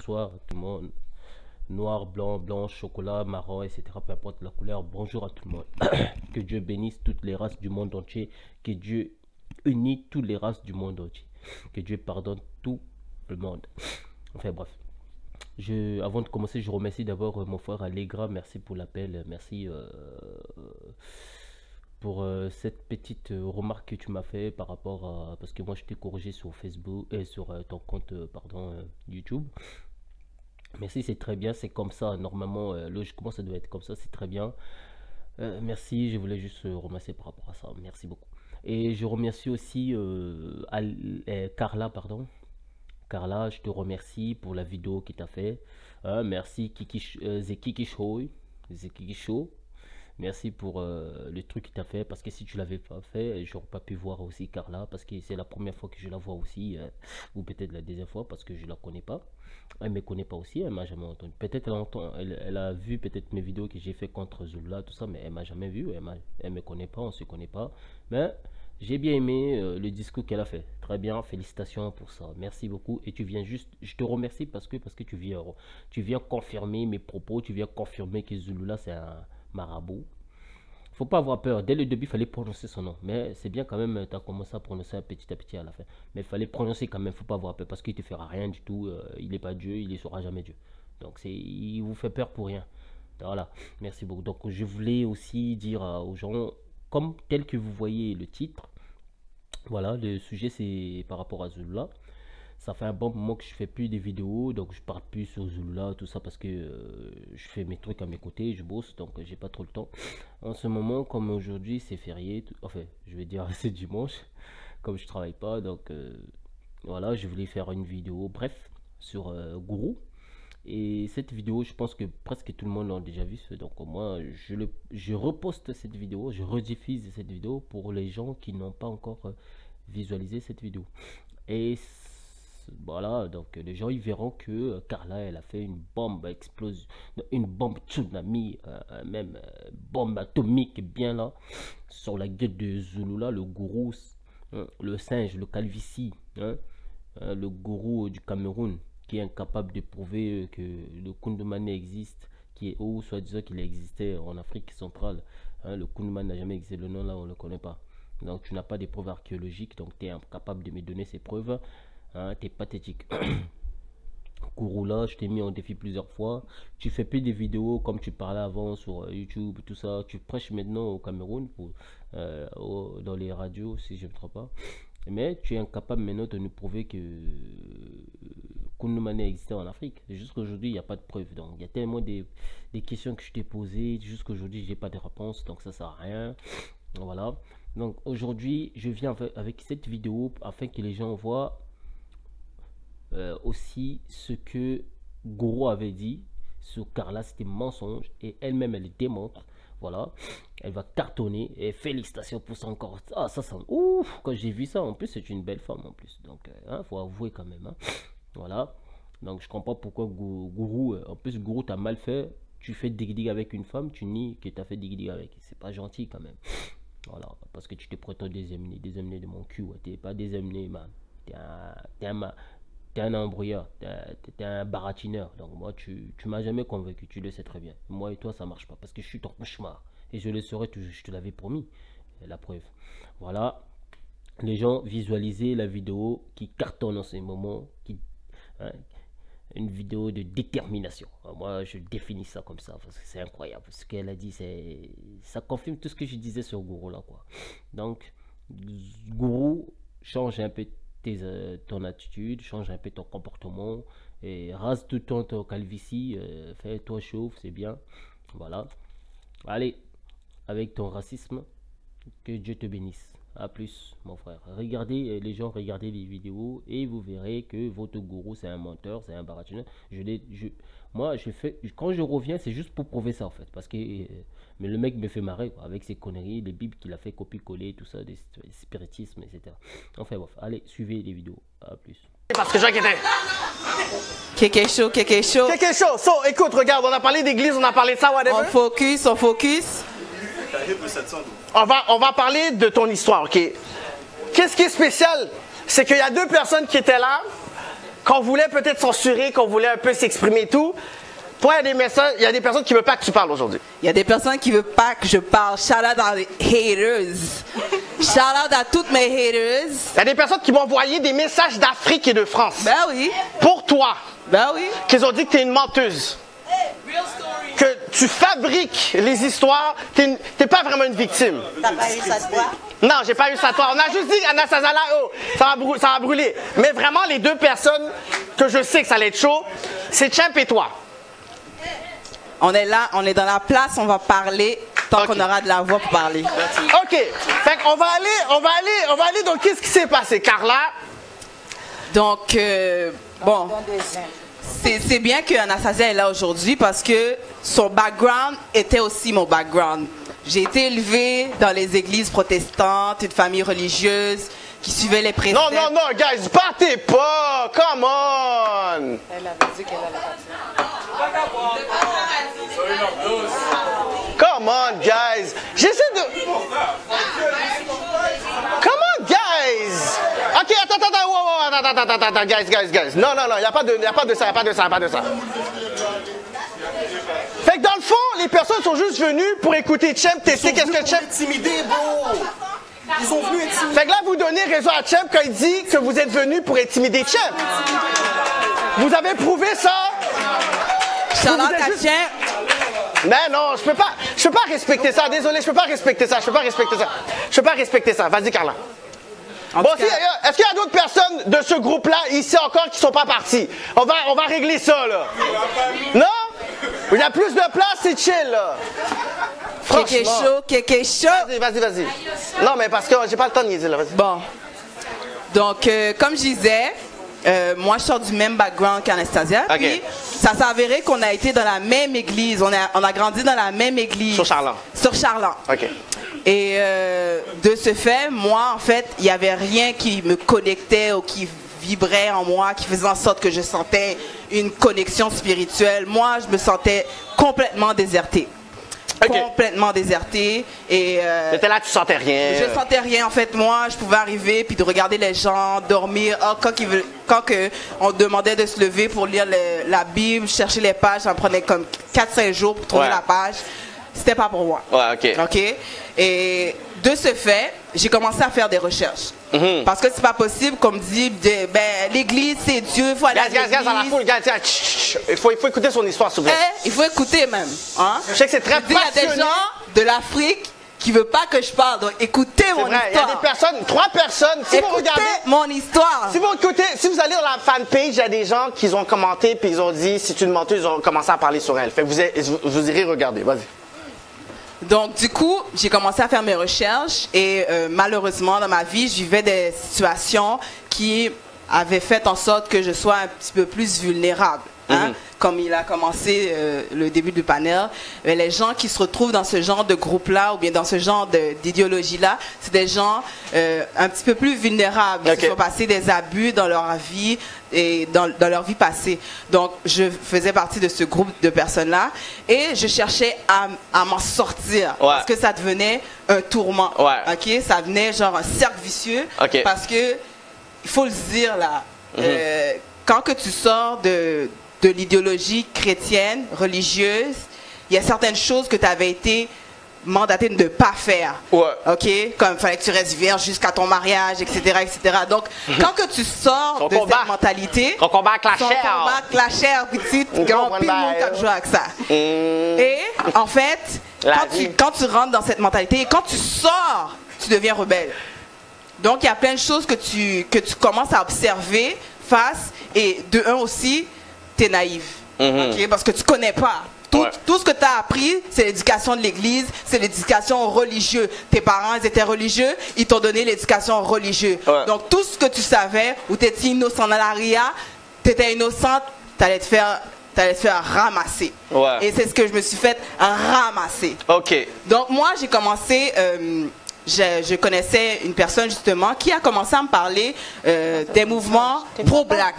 bonsoir à tout le monde. Noir, blanc, blanc, chocolat, marron, etc. Peu importe la couleur. Bonjour à tout le monde. Que Dieu bénisse toutes les races du monde entier. Que Dieu unisse toutes les races du monde entier. Que Dieu pardonne tout le monde. Enfin bref. Avant de commencer, je remercie d'abord mon frère Allegra. Merci pour l'appel. Merci pour cette petite remarque que tu m'as fait par rapport à... Parce que moi, je t'ai corrigé sur Facebook et sur ton compte YouTube. Merci, c'est très bien. C'est comme ça. Normalement, logiquement, ça doit être comme ça. C'est très bien. Merci. Je voulais juste remercier par rapport à ça. Merci beaucoup. Et je remercie aussi Carla, pardon. Carla, je te remercie pour la vidéo que tu as fait. Merci Zekiki Show. Merci pour le truc que tu as fait. Parce que si tu l'avais pas fait, j'aurais pas pu voir aussi Carla. Parce que c'est la première fois que je la vois aussi. Ou peut-être la deuxième fois parce que je la connais pas. Elle me connaît pas aussi. Elle m'a jamais entendu. Peut-être elle a vu peut-être mes vidéos que j'ai fait contre Zulula, tout ça. Mais elle m'a jamais vu. Elle me connaît pas. On se connaît pas. Mais... j'ai bien aimé le discours qu'elle a fait. Très bien, félicitations pour ça. Merci beaucoup. Et tu viens juste, je te remercie parce que tu viens confirmer mes propos. Tu viens confirmer que Zulula c'est un marabout. Faut pas avoir peur. Dès le début, il fallait prononcer son nom. Mais c'est bien quand même, tu as commencé à prononcer petit à petit à la fin. Mais il fallait prononcer quand même. Faut pas avoir peur parce qu'il te fera rien du tout. Il n'est pas Dieu, il ne sera jamais Dieu. Donc il vous fait peur pour rien. Voilà. Merci beaucoup. Donc je voulais aussi dire aux gens, comme tel que vous voyez le titre, voilà, le sujet c'est par rapport à Zulula. Ça fait un bon moment que je fais plus des vidéos, donc je parle plus sur Zulula, tout ça, parce que je fais mes trucs à mes côtés, je bosse, donc j'ai pas trop le temps. En ce moment, comme aujourd'hui c'est férié, enfin, je vais dire c'est dimanche, comme je travaille pas, donc voilà, je voulais faire une vidéo, bref, sur Gourou. Et cette vidéo, je pense que presque tout le monde l'a déjà vu. Donc moi, je reposte cette vidéo, je rediffuse cette vidéo pour les gens qui n'ont pas encore visualisé cette vidéo. Et voilà, donc les gens ils verront que Carla, elle a fait une bombe explosion, une bombe tsunami, même bombe atomique bien là, sur la gueule de Zulula, le gourou, le singe, le calvitie, le gourou du Cameroun, qui est incapable de prouver que le Kundumane existe, qui est ou soi-disant qu'il existait en Afrique centrale. Le Kundumane n'a jamais existé, le nom là on ne le connaît pas. Donc tu n'as pas de preuves archéologiques, donc tu es incapable de me donner ces preuves. Tu es pathétique. Gourou là, je t'ai mis en défi plusieurs fois. Tu fais plus des vidéos comme tu parlais avant sur YouTube, tout ça. Tu prêches maintenant au Cameroun, dans les radios si je ne me trompe pas. Mais tu es incapable maintenant de nous prouver que Kundumane existait en Afrique. Jusqu'aujourd'hui, il n'y a pas de preuve. Donc, il y a tellement des questions que je t'ai posées. Jusqu'aujourd'hui, je n'ai pas de réponse. Donc, ça ne sert à rien. Voilà. Donc, aujourd'hui, je viens avec cette vidéo afin que les gens voient aussi ce que Gourou avait dit sur Carla. C'était mensonge. Et elle-même, elle le démontre. Voilà, elle va cartonner et félicitations pour son corps. Ah, ça sent ouf quand j'ai vu ça. En plus, c'est une belle femme en plus. Donc, faut avouer quand même. Voilà. Donc, je comprends pourquoi Gourou. En plus, Gourou, t'as mal fait. Tu fais dig-dig avec une femme, tu nies que t'as fait dig-dig avec. C'est pas gentil quand même. Voilà. Parce que tu te prétends désemmener de mon cul. Ouais. T'es pas désemmené, man. T'es un embrouilleur, t'es un baratineur. Donc moi, tu m'as jamais convaincu, tu le sais très bien. Moi et toi, ça marche pas parce que je suis ton cauchemar. Et je le saurais, je te l'avais promis. La preuve. Voilà. Les gens visualisaient la vidéo qui cartonne en ces moments. Une vidéo de détermination. Moi, je définis ça comme ça parce que c'est incroyable. Ce qu'elle a dit, ça confirme tout ce que je disais sur Gourou là, quoi. Donc, Gourou change un peu ton attitude, change un peu ton comportement et rase tout le temps ton calvitie, fais-toi chauve, c'est bien. Voilà. Allez, avec ton racisme, que Dieu te bénisse. À plus, mon frère. Regardez, les gens, regardez les vidéos et vous verrez que votre gourou, c'est un menteur, c'est un baratineur. Moi, quand je reviens, c'est juste pour prouver ça, en fait. Parce que mais le mec me fait marrer, quoi, avec ses conneries, les bibles qu'il a fait copier-coller, tout ça, des spiritismes, etc. Enfin, bref, allez, suivez les vidéos. À plus. Parce que Jacques était... Kéké chaud, kéké chaud. Kéké chaud. So, écoute, regarde, on a parlé d'église, on a parlé de ça, whatever. On focus, on focus. On va parler de ton histoire, ok? Qu'est-ce qui est spécial? C'est qu'il y a deux personnes qui étaient là qu'on voulait peut-être censurer, qu'on voulait un peu s'exprimer et tout. Toi, il y a des personnes qui ne veulent pas que tu parles aujourd'hui. Il y a des personnes qui ne veulent pas que je parle. Shout out à les haters. Shout out à toutes mes haters. Il y a des personnes qui m'ont envoyé des messages d'Afrique et de France. Ben oui. Pour toi. Ben oui. Qu'ils ont dit que tu es une menteuse. Que tu fabriques les histoires. Tu n'es pas vraiment une victime. T'as pas eu ça de toi? Non, j'ai pas eu ça de toi. On a juste dit, Anastasia, oh, ça va brûler. Mais vraiment, les deux personnes que je sais que ça allait être chaud, c'est Champ et toi. On est là, on est dans la place, on va parler tant qu'on aura de la voix pour parler. OK. Fait qu'on va aller. Donc, qu'est-ce qui s'est passé, Carla? Donc, bon, c'est bien que Anastasia est là aujourd'hui parce que son background était aussi mon background. J'ai été élevée dans les églises protestantes, une famille religieuse qui suivait les préceptes. Non, guys, battez pas! Come on! Elle avait dit qu'elle allait partir. Come on, guys! J'essaie de... Come on, guys! OK, attends, guys. Non, il n'y a pas de ça. Fait que dans le fond, les personnes sont juste venues pour écouter Champ, tester qu'est-ce que Champ... Intimider, bro! Ils sont venus intimider. Fait que là, vous donnez raison à Champ quand il dit que vous êtes venus pour intimider Champ. Vous avez prouvé ça? Charlotte Tachien. Mais non, je peux pas respecter ça. Désolé, je peux pas respecter ça. Vas-y, Carla. Bon, est-ce qu'il y a d'autres personnes de ce groupe-là ici encore qui sont pas partis? On va régler ça, là. Non? Il y a plus de place, c'est chill, là. Kéké chaud. Vas-y. Non, mais parce que j'ai pas le temps de niaiser, là. Vas-y. Bon. Donc, comme je disais, moi, je sors du même background qu'Anastasia. Okay. Puis, ça s'est avéré qu'on a été dans la même église. On a grandi dans la même église. Sur Charland. Sur Charland. OK. Et de ce fait, moi, en fait, il n'y avait rien qui me connectait ou qui vibrait en moi, qui faisait en sorte que je sentais une connexion spirituelle. Moi, je me sentais complètement désertée. Okay. Complètement désertée. Et t'étais là, tu sentais rien. je sentais rien. En fait, moi, je pouvais arriver puis de regarder les gens dormir. Oh, quand on demandait de se lever pour lire la Bible, chercher les pages, ça me prenait comme 4-5 jours pour trouver la page. C'était pas pour moi. Ouais, OK. Et de ce fait, j'ai commencé à faire des recherches. Parce que c'est pas possible, comme dit, l'église, c'est Dieu, il faut aller à l'église. Gaz, à la foule, il faut écouter son histoire, s'il vous plaît. Il faut écouter même. Hein? Je sais que c'est très passionné. Il y a des gens de l'Afrique qui ne veulent pas que je parle, donc écoutez mon histoire. Il y a des personnes, 3 personnes, si vous regardez... mon histoire. Si vous allez dans la fanpage, il y a des gens qui ont commenté, puis ils ont dit, si tu une menteuse, ils ont commencé à parler sur elle. Fait que vous irez regarder, vas-y. Donc, du coup, j'ai commencé à faire mes recherches et malheureusement, dans ma vie, je vivais des situations qui avaient fait en sorte que je sois un petit peu plus vulnérable. Hein? Comme il a commencé le début du panel, les gens qui se retrouvent dans ce genre de groupe-là ou bien dans ce genre d'idéologie-là, c'est des gens un petit peu plus vulnérables, qui ont passé des abus dans leur vie et dans leur vie passée. Donc, je faisais partie de ce groupe de personnes-là et je cherchais à m'en sortir parce que ça devenait un tourment. Okay? Ça venait genre un cercle vicieux parce que, il faut le dire là, quand que tu sors de l'idéologie chrétienne, religieuse, il y a certaines choses que tu avais été mandaté de ne pas faire. OK? Comme il fallait que tu restes vierge jusqu'à ton mariage, etc., etc. Donc, quand que tu sors cette mentalité... Ton combat avec la chair. Ton combat avec la chair, petit, grand pile monde qui joue avec ça. Et, en fait, quand tu rentres dans cette mentalité, et quand tu sors, tu deviens rebelle. Donc, il y a plein de choses que tu commences à observer face, et de un aussi, tu es naïf. Okay? Parce que tu connais pas. Tout ce que tu as appris, c'est l'éducation de l'église, c'est l'éducation religieuse. Tes parents, ils étaient religieux, ils t'ont donné l'éducation religieuse. Donc, tout ce que tu savais, ou tu étais innocent dans la ria, tu étais innocente, tu allais te faire ramasser. Et c'est ce que je me suis fait ramasser. Donc, moi, j'ai commencé... je connaissais une personne justement qui a commencé à me parler des mouvements pro-black.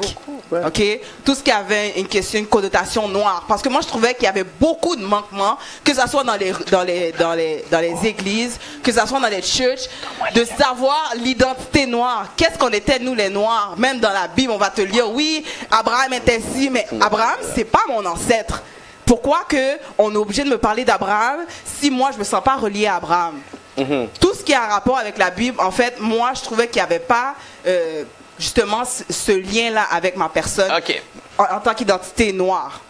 Ok, tout ce qui avait une connotation noire. Parce que moi, je trouvais qu'il y avait beaucoup de manquements, que ce soit dans les églises, que ce soit dans les churches, de savoir l'identité noire. Qu'est-ce qu'on était, nous, les noirs? Même dans la Bible, on va te lire, oui, Abraham était ci, mais Abraham, c'est pas mon ancêtre. Pourquoi on est obligé de me parler d'Abraham si moi, je me sens pas relié à Abraham? Tout ce qui a rapport avec la Bible, en fait, moi, je trouvais qu'il n'y avait pas justement ce lien-là avec ma personne en tant qu'identité noire.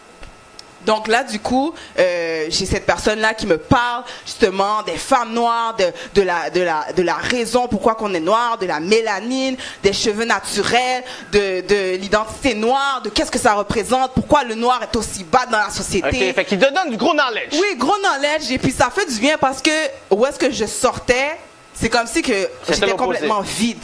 Donc là, du coup, j'ai cette personne-là qui me parle justement des femmes noires, de la raison pourquoi qu'on est noir, de la mélanine, des cheveux naturels, de l'identité noire, de qu'est-ce que ça représente, pourquoi le noir est aussi bas dans la société. Ok, fait qu'il te donne du gros knowledge. Oui, gros knowledge, et puis ça fait du bien parce que où est-ce que je sortais, c'est comme si que j'étais complètement vide.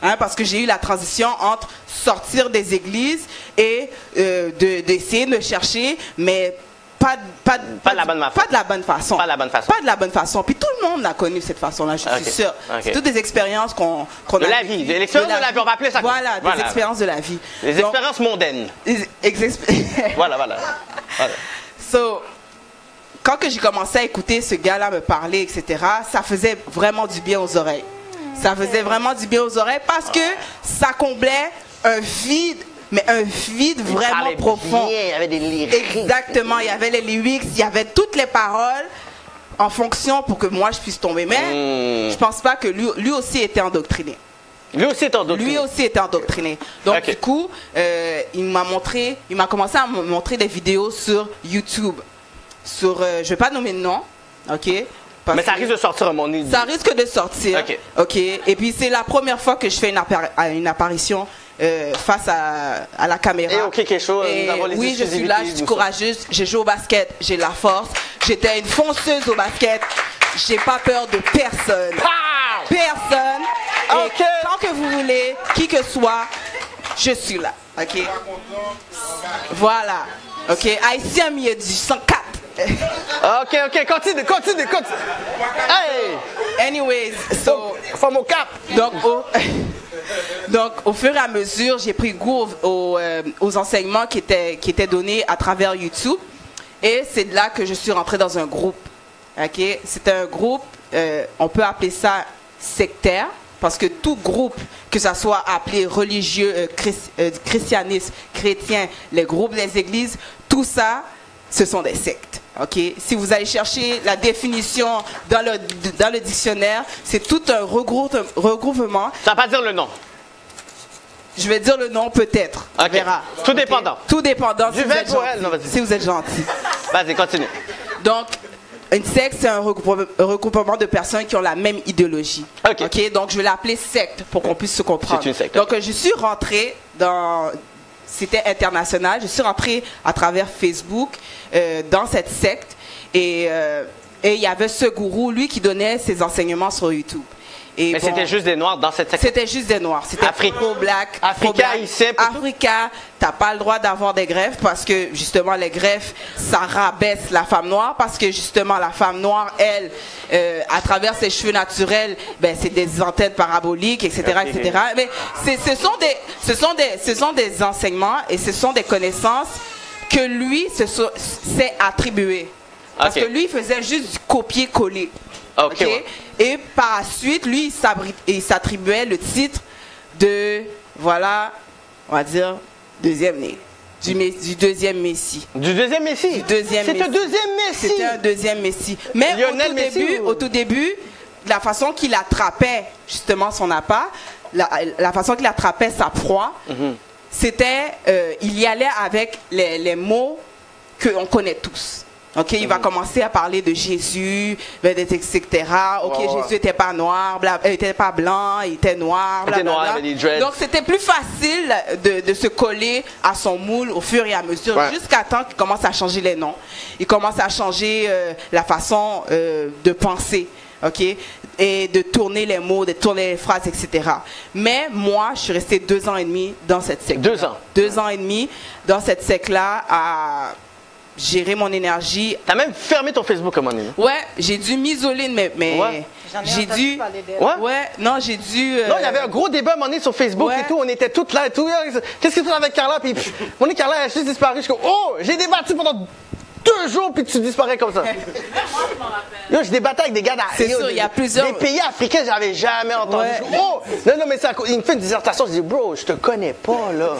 Hein, parce que j'ai eu la transition entre sortir des églises et d'essayer de chercher, mais pas de la bonne façon. Pas de la bonne façon. Puis tout le monde l'a connu cette façon-là, je suis sûre. C'est toutes des expériences qu'on a de la vie, des expériences de la vie, on va appeler ça. Voilà, des expériences de la vie. Des expériences mondaines. Voilà. So, quand j'ai commencé à écouter ce gars-là me parler, etc., ça faisait vraiment du bien aux oreilles. Ça faisait vraiment du bien aux oreilles parce que ça comblait un vide, mais un vide vraiment profond. Il y avait des lyrics. Exactement, il y avait les lyrics, il y avait toutes les paroles en fonction pour que moi je puisse tomber. Mais je pense pas que lui aussi était endoctriné. Lui aussi était endoctriné. Donc du coup, il m'a commencé à me montrer des vidéos sur YouTube. Je vais pas nommer de nom, ok? Mais ça risque de sortir à mon idée. Ça risque de sortir. Ok. Et puis c'est la première fois que je fais une apparition face à la caméra. Et ok, quelque chose. Oui, je suis là, je suis courageuse. J'ai joué au basket, j'ai la force. J'étais une fonceuse au basket. J'ai pas peur de personne. Personne. Et tant que vous voulez, qui que soit, je suis là. Ok. Voilà. Ok. Haïtien mieux du 104. Ok, continue. Hey! Anyways, so, from au cap. Donc, au fur et à mesure, j'ai pris goût aux enseignements qui étaient donnés à travers YouTube. Et c'est de là que je suis rentrée dans un groupe. Ok? C'était un groupe, on peut appeler ça sectaire, parce que tout groupe, que ça soit appelé religieux, christianisme, chrétien, les groupes des églises, tout ça, ce sont des sectes. Okay. Si vous allez chercher la définition dans le dictionnaire, c'est tout un regroupement. Ça ne va pas dire le nom. Je vais dire le nom peut-être. On verra. Tout dépendant. Tout dépendant. Si vous êtes gentil. Vas-y, continue. Donc, une secte, c'est un regroupement de personnes qui ont la même idéologie. Ok. Donc, je vais l'appeler secte pour qu'on puisse se comprendre. C'est une secte. Donc, je suis rentrée dans... C'était international. Je suis rentrée à travers Facebook dans cette secte. Et il y avait ce gourou, lui, qui donnait ses enseignements sur YouTube. Mais c'était juste des Noirs dans cette secte? C'était juste des Noirs. C'était pro-black. Africa, ici. Africa, t'as pas le droit d'avoir des greffes parce que, justement, les greffes, ça rabaisse la femme noire parce que, justement, la femme noire, elle, à travers ses cheveux naturels, ben, c'est des antennes paraboliques, etc., etc. Mais ce sont des enseignements et ce sont des connaissances que lui s'est attribué. Parce que lui, il faisait juste du copier-coller. Et par la suite, lui, il s'attribuait le titre de, voilà, on va dire, deuxième né. Du deuxième Messie. Du deuxième Messie? C'est un deuxième Messie? C'était un deuxième Messie. Mais au tout début, la façon qu'il attrapait justement son appât, la façon qu'il attrapait sa proie, c'était, il y allait avec les mots qu'on connaît tous. Ok, il va commencer à parler de Jésus, etc. Ok, Jésus n'était pas noir, il n'était pas blanc, il était noir, blablabla. Donc c'était plus facile de se coller à son moule au fur et à mesure, jusqu'à temps qu'il commence à changer les noms. Il commence à changer la façon de penser, ok, et de tourner les mots, de tourner les phrases, etc. Mais moi, je suis restée 2 ans et demi dans cette secte. 2 ans. 2 ans et demi dans cette secte-là gérer mon énergie. T'as même fermé ton Facebook à un moment donné. Ouais, j'ai dû m'isoler, mais Ouais. j'ai dû... Ouais. Ouais, non, j'ai dû... Non, il y avait un gros débat à un moment donné sur Facebook Ouais. et tout. On était toutes là et tout. Qu'est-ce que tu fais avec Carla? Puis, mon est Carla, elle a juste disparu. Je suis comme, oh, j'ai débattu pendant 2 jours, puis tu disparais comme ça. Yo, je débattais avec des gars C'est sûr, il y a plusieurs- Des pays africains, j'avais jamais entendu. Ouais. Je dis, oh, non, mais il me fait une dissertation. Je dis, bro, je te connais pas, là.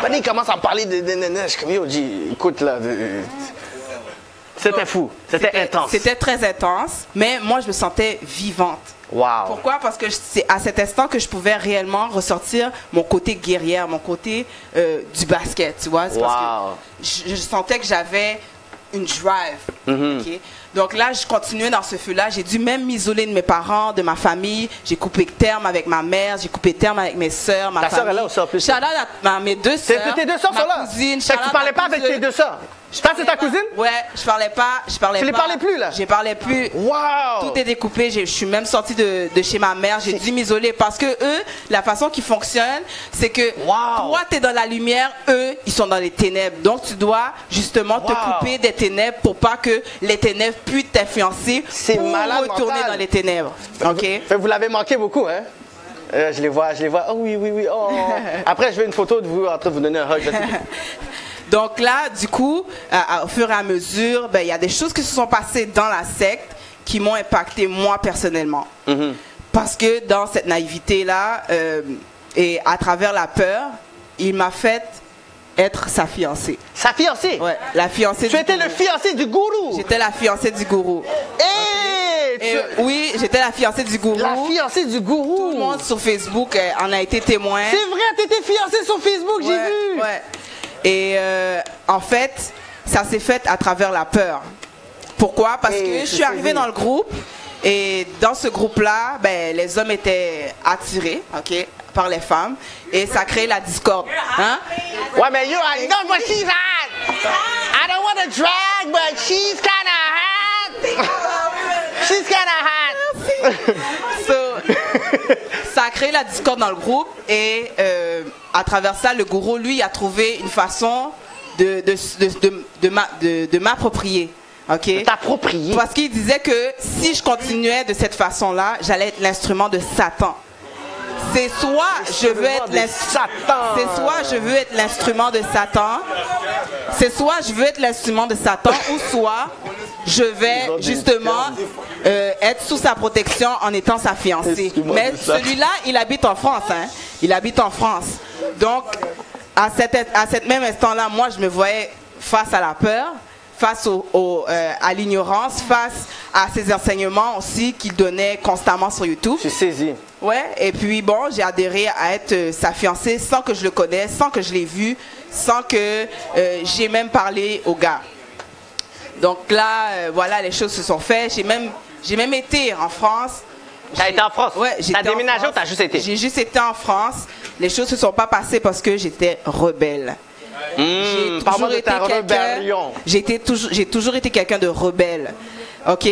Puis il commence à me parler de. Je suis comme, yo, écoute, là. C'était fou. C'était intense. C'était très intense, mais moi, je me sentais vivante. Wow. Pourquoi? Parce que c'est à cet instant que je pouvais réellement ressortir mon côté guerrière, mon côté du basket, tu vois. C'est parce que je sentais que j'avais une drive. Ok? Donc là, je continuais dans ce feu-là. J'ai dû même m'isoler de mes parents, de ma famille. J'ai coupé terme avec ma mère, j'ai coupé terme avec mes soeurs, ma Ta famille. sœur est là aussi en plus. Shout-out à mes 2 sœurs. Tes 2 sœurs sont là. Ma cousine. Fait que tu parlais pas avec tes 2 sœurs. Ça, c'est ta cousine? Ouais, je parlais pas. Tu les parlais plus, là? Je parlais plus. Wow! Tout est découpé. Je suis même sortie de chez ma mère. J'ai dû m'isoler parce que eux, la façon qu'ils fonctionnent, c'est que toi, tu es dans la lumière, eux, ils sont dans les ténèbres. Donc, tu dois justement te couper des ténèbres pour pas que les ténèbres puissent t'influencer pour malade retourner mental. dans les ténèbres. OK? Fait que vous l'avez manqué beaucoup, hein? Je les vois. Oh oui. Oh. Après, je veux une photo de vous en train de vous donner un hug. Donc là, du coup, au fur et à mesure, ben, il y a des choses qui se sont passées dans la secte qui m'ont impacté moi personnellement. Parce que dans cette naïveté-là, et à travers la peur, il m'a fait être sa fiancée. Sa fiancée? Ouais, la fiancée Tu étais le fiancé du gourou? J'étais la fiancée du gourou. Hey! Oui, j'étais la fiancée du gourou. La fiancée du gourou? Tout le monde sur Facebook en a été témoin. C'est vrai, t'étais fiancée sur Facebook, j'ai vu! Ouais. Et en fait, ça s'est fait à travers la peur. Pourquoi? Parce que je suis arrivée dans le groupe et dans ce groupe-là, ben, les hommes étaient attirés, ok, par les femmes et ça crée la discorde. Hein? Ouais, mais yo, I know what she's hot! I don't want to drag, but she's kinda hot! She's kinda hot! Ça a créé la discorde dans le groupe et à travers ça, le gourou, lui, a trouvé une façon de m'approprier. Okay? T'approprier? Parce qu'il disait que si je continuais de cette façon-là, j'allais être l'instrument de Satan. C'est soit je veux être l'instrument de Satan, c'est soit je veux être l'instrument de Satan, ou soit je vais justement être sous sa protection en étant sa fiancée. Mais celui-là, il habite en France, hein. Il habite en France. Donc, à cet même instant-là, moi, je me voyais face à la peur, face à l'ignorance, face à ces enseignements aussi qu'il donnait constamment sur YouTube. Je suis saisi. Ouais, et puis bon, j'ai adhéré à être sa fiancée sans que je le connaisse, sans que je l'ai vu, sans que j'ai même parlé au gars. Donc là, voilà, les choses se sont faites. J'ai même été en France. T'as été en France? Ouais, t'as déménagé ou t'as juste été? J'ai juste été en France. Les choses se sont pas passées parce que j'étais rebelle. J'ai toujours été quelqu'un de rebelle. Ok,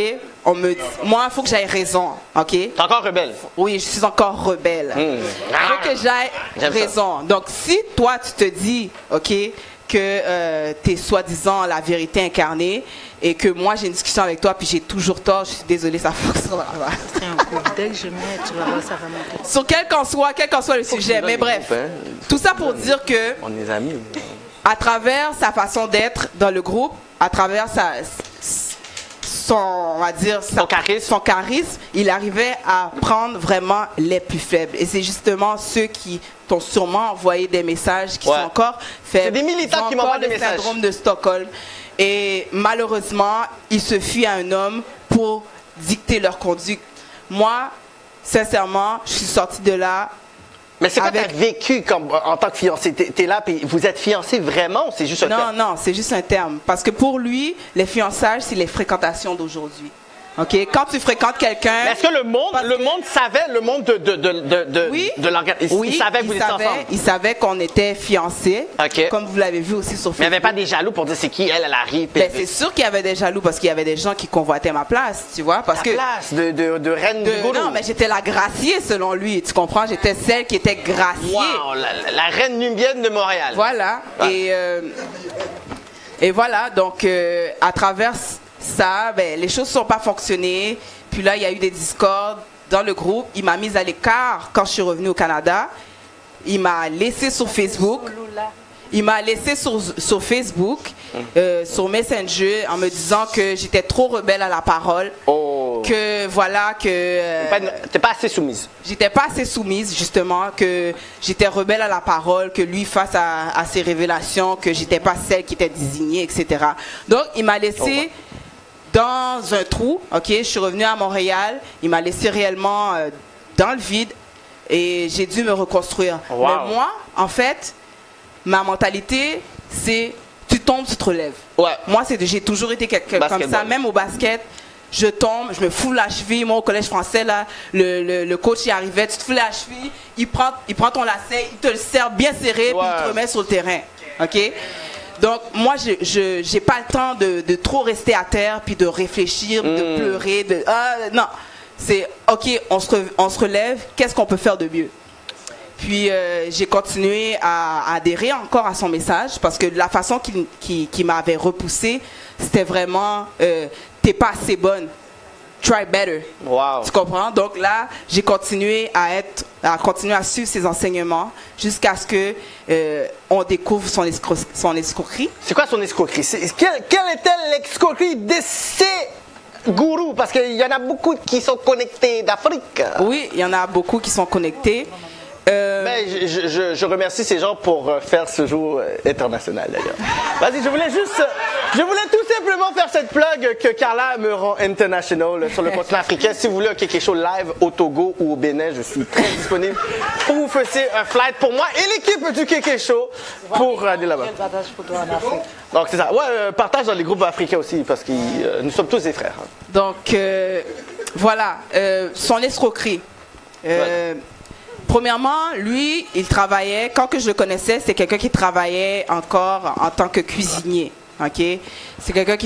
moi, il faut que j'aille raison. Ok. T'es encore rebelle? Oui, je suis encore rebelle. Il faut que j'aille raison. Donc, si toi, tu te dis, ok, que tu es soi-disant la vérité incarnée et que moi, j'ai une discussion avec toi puis j'ai toujours tort, je suis désolée, ça fonctionne. Dès que je mets, tu vas voir, ça va monter. Sur quel qu'en soit le sujet. Mais bref, tout ça pour dire que on est amis. À travers sa façon d'être dans le groupe, à travers son charisme, il arrivait à prendre vraiment les plus faibles. Et c'est justement ceux qui t'ont sûrement envoyé des messages qui sont encore faibles. C'est des militants qui m'envoient des messages. Syndrome de Stockholm. Et malheureusement, il se fuit à un homme pour dicter leur conduite. Moi, sincèrement, je suis sortie de là. Mais c'est quoi t'as vécu en tant que fiancé? T'es là, puis vous êtes fiancé vraiment ou c'est juste un terme? Non, c'est juste un terme. Parce que pour lui, les fiançailles, c'est les fréquentations d'aujourd'hui. Okay? Quand tu fréquentes quelqu'un... Est-ce que le monde savait, le monde de l'organisme, oui, il savait que vous étiez ensemble? Il savait qu'on était fiancés, comme vous l'avez vu aussi sur Facebook. Mais il n'y avait pas des jaloux pour dire c'est qui, elle arrive? Ben, c'est sûr qu'il y avait des jaloux parce qu'il y avait des gens qui convoitaient ma place, tu vois. Parce place de reine du gourou? Non, mais j'étais la graciée selon lui, tu comprends? J'étais celle qui était graciée. Wow, la reine nubienne de Montréal. Voilà. Et Et voilà, donc à travers ça, ben, les choses ne sont pas fonctionnées. Puis là, il y a eu des discordes dans le groupe. Il m'a mise à l'écart quand je suis revenue au Canada. Il m'a laissé sur Facebook. Il m'a laissé sur Facebook, sur Messenger, en me disant que j'étais trop rebelle à la parole. Que voilà, que... T'es pas assez soumise. J'étais pas assez soumise, justement, que j'étais rebelle à la parole, que lui, face à ses révélations, que j'étais pas celle qui était désignée, etc. Donc, il m'a laissé dans un trou, ok? Je suis revenue à Montréal, il m'a laissé réellement dans le vide et j'ai dû me reconstruire. Wow. Mais moi, en fait, ma mentalité, c'est tu tombes, tu te relèves. Ouais. Moi, j'ai toujours été quelqu'un comme ça, même au basket. Je tombe, je me fous la cheville. Moi, au collège français, là, le coach y arrivait, tu te fous la cheville, il prend ton lacet, il te le serre bien serré, puis il te remet sur le terrain. OK? Donc, moi, je n'ai pas le temps de trop rester à terre, puis de réfléchir, de pleurer. Non, c'est OK, on se relève, qu'est-ce qu'on peut faire de mieux? Puis, j'ai continué à adhérer encore à son message, parce que la façon qu'il m'avait repoussé, c'était vraiment... t'es pas assez bonne. Try better. Wow. Tu comprends? Donc là, j'ai continué à continuer à suivre ses enseignements jusqu'à ce que on découvre son escroquerie. C'est quoi son escroquerie? Quelle est-elle l'escroquerie de ces gourous? Parce qu'il y en a beaucoup qui sont connectés d'Afrique. Oui, il y en a beaucoup qui sont connectés. Ben, je remercie ces gens pour faire ce jour international d'ailleurs. Vas-y, je voulais tout simplement faire cette plug que Carla me rend international sur le continent africain. Si vous voulez quelque chose live au Togo ou au Bénin, je suis très disponible pour vous faire un flight pour moi et l'équipe du Kéké Show pour aller là-bas. Donc c'est ça. Ouais, partage dans les groupes africains aussi parce que nous sommes tous des frères. Donc voilà, son escroquerie. Premièrement, lui, il travaillait, quand que je le connaissais, c'est quelqu'un qui travaillait encore en tant que cuisinier. Okay? C'est quelqu'un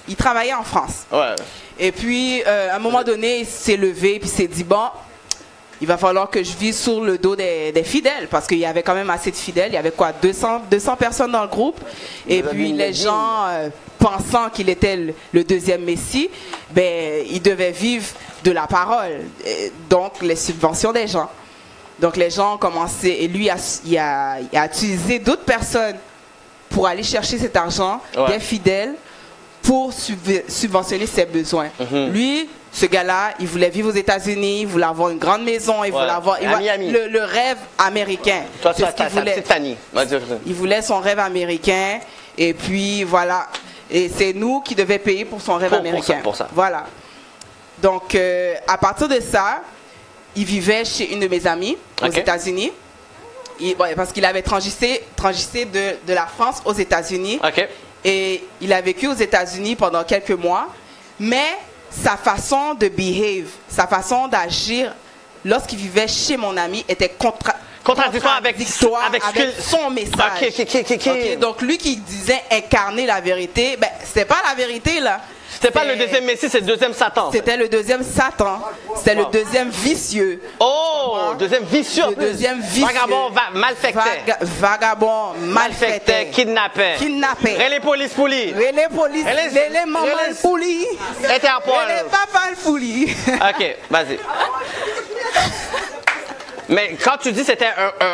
il travaillait en France. Ouais. Et puis, à un moment donné, il s'est levé, puis il s'est dit, bon, il va falloir que je vive sur le dos des fidèles, parce qu'il y avait quand même assez de fidèles. Il y avait quoi, 200 personnes dans le groupe. Et puis, les gens, pensant qu'il était le deuxième Messie, ben, il devait vivre de la parole, donc les subventions des gens. Donc les gens ont commencé, et lui il a utilisé d'autres personnes pour aller chercher cet argent des fidèles pour subventionner ses besoins. Lui, ce gars-là, il voulait vivre aux États-Unis, il voulait avoir une grande maison, il voulait avoir le rêve américain. Toi, ta petite Fanny. Il voulait son rêve américain, et puis voilà. Et c'est nous qui devions payer pour son rêve américain. Pour ça. Voilà. Donc, à partir de ça, il vivait chez une de mes amies aux États-Unis. Parce qu'il avait transité de la France aux États-Unis. Et il a vécu aux États-Unis pendant quelques mois. Mais sa façon de behave, sa façon d'agir lorsqu'il vivait chez mon ami était contradictoire avec son message. Okay, donc, lui qui disait incarner la vérité, ben, c'était pas la vérité, là. C'était pas le deuxième Messie, c'est le deuxième Satan. C'était le deuxième Satan. C'était le deuxième vicieux. Oh, deuxième vicieux. Le deuxième vicieux. Vagabond malfecté. Vagabond malfecté. Kidnappé. Relais police pouli. Relais police. Relais maman pouli. Relais papa pouli. Ok, vas-y. Mais quand tu dis c'était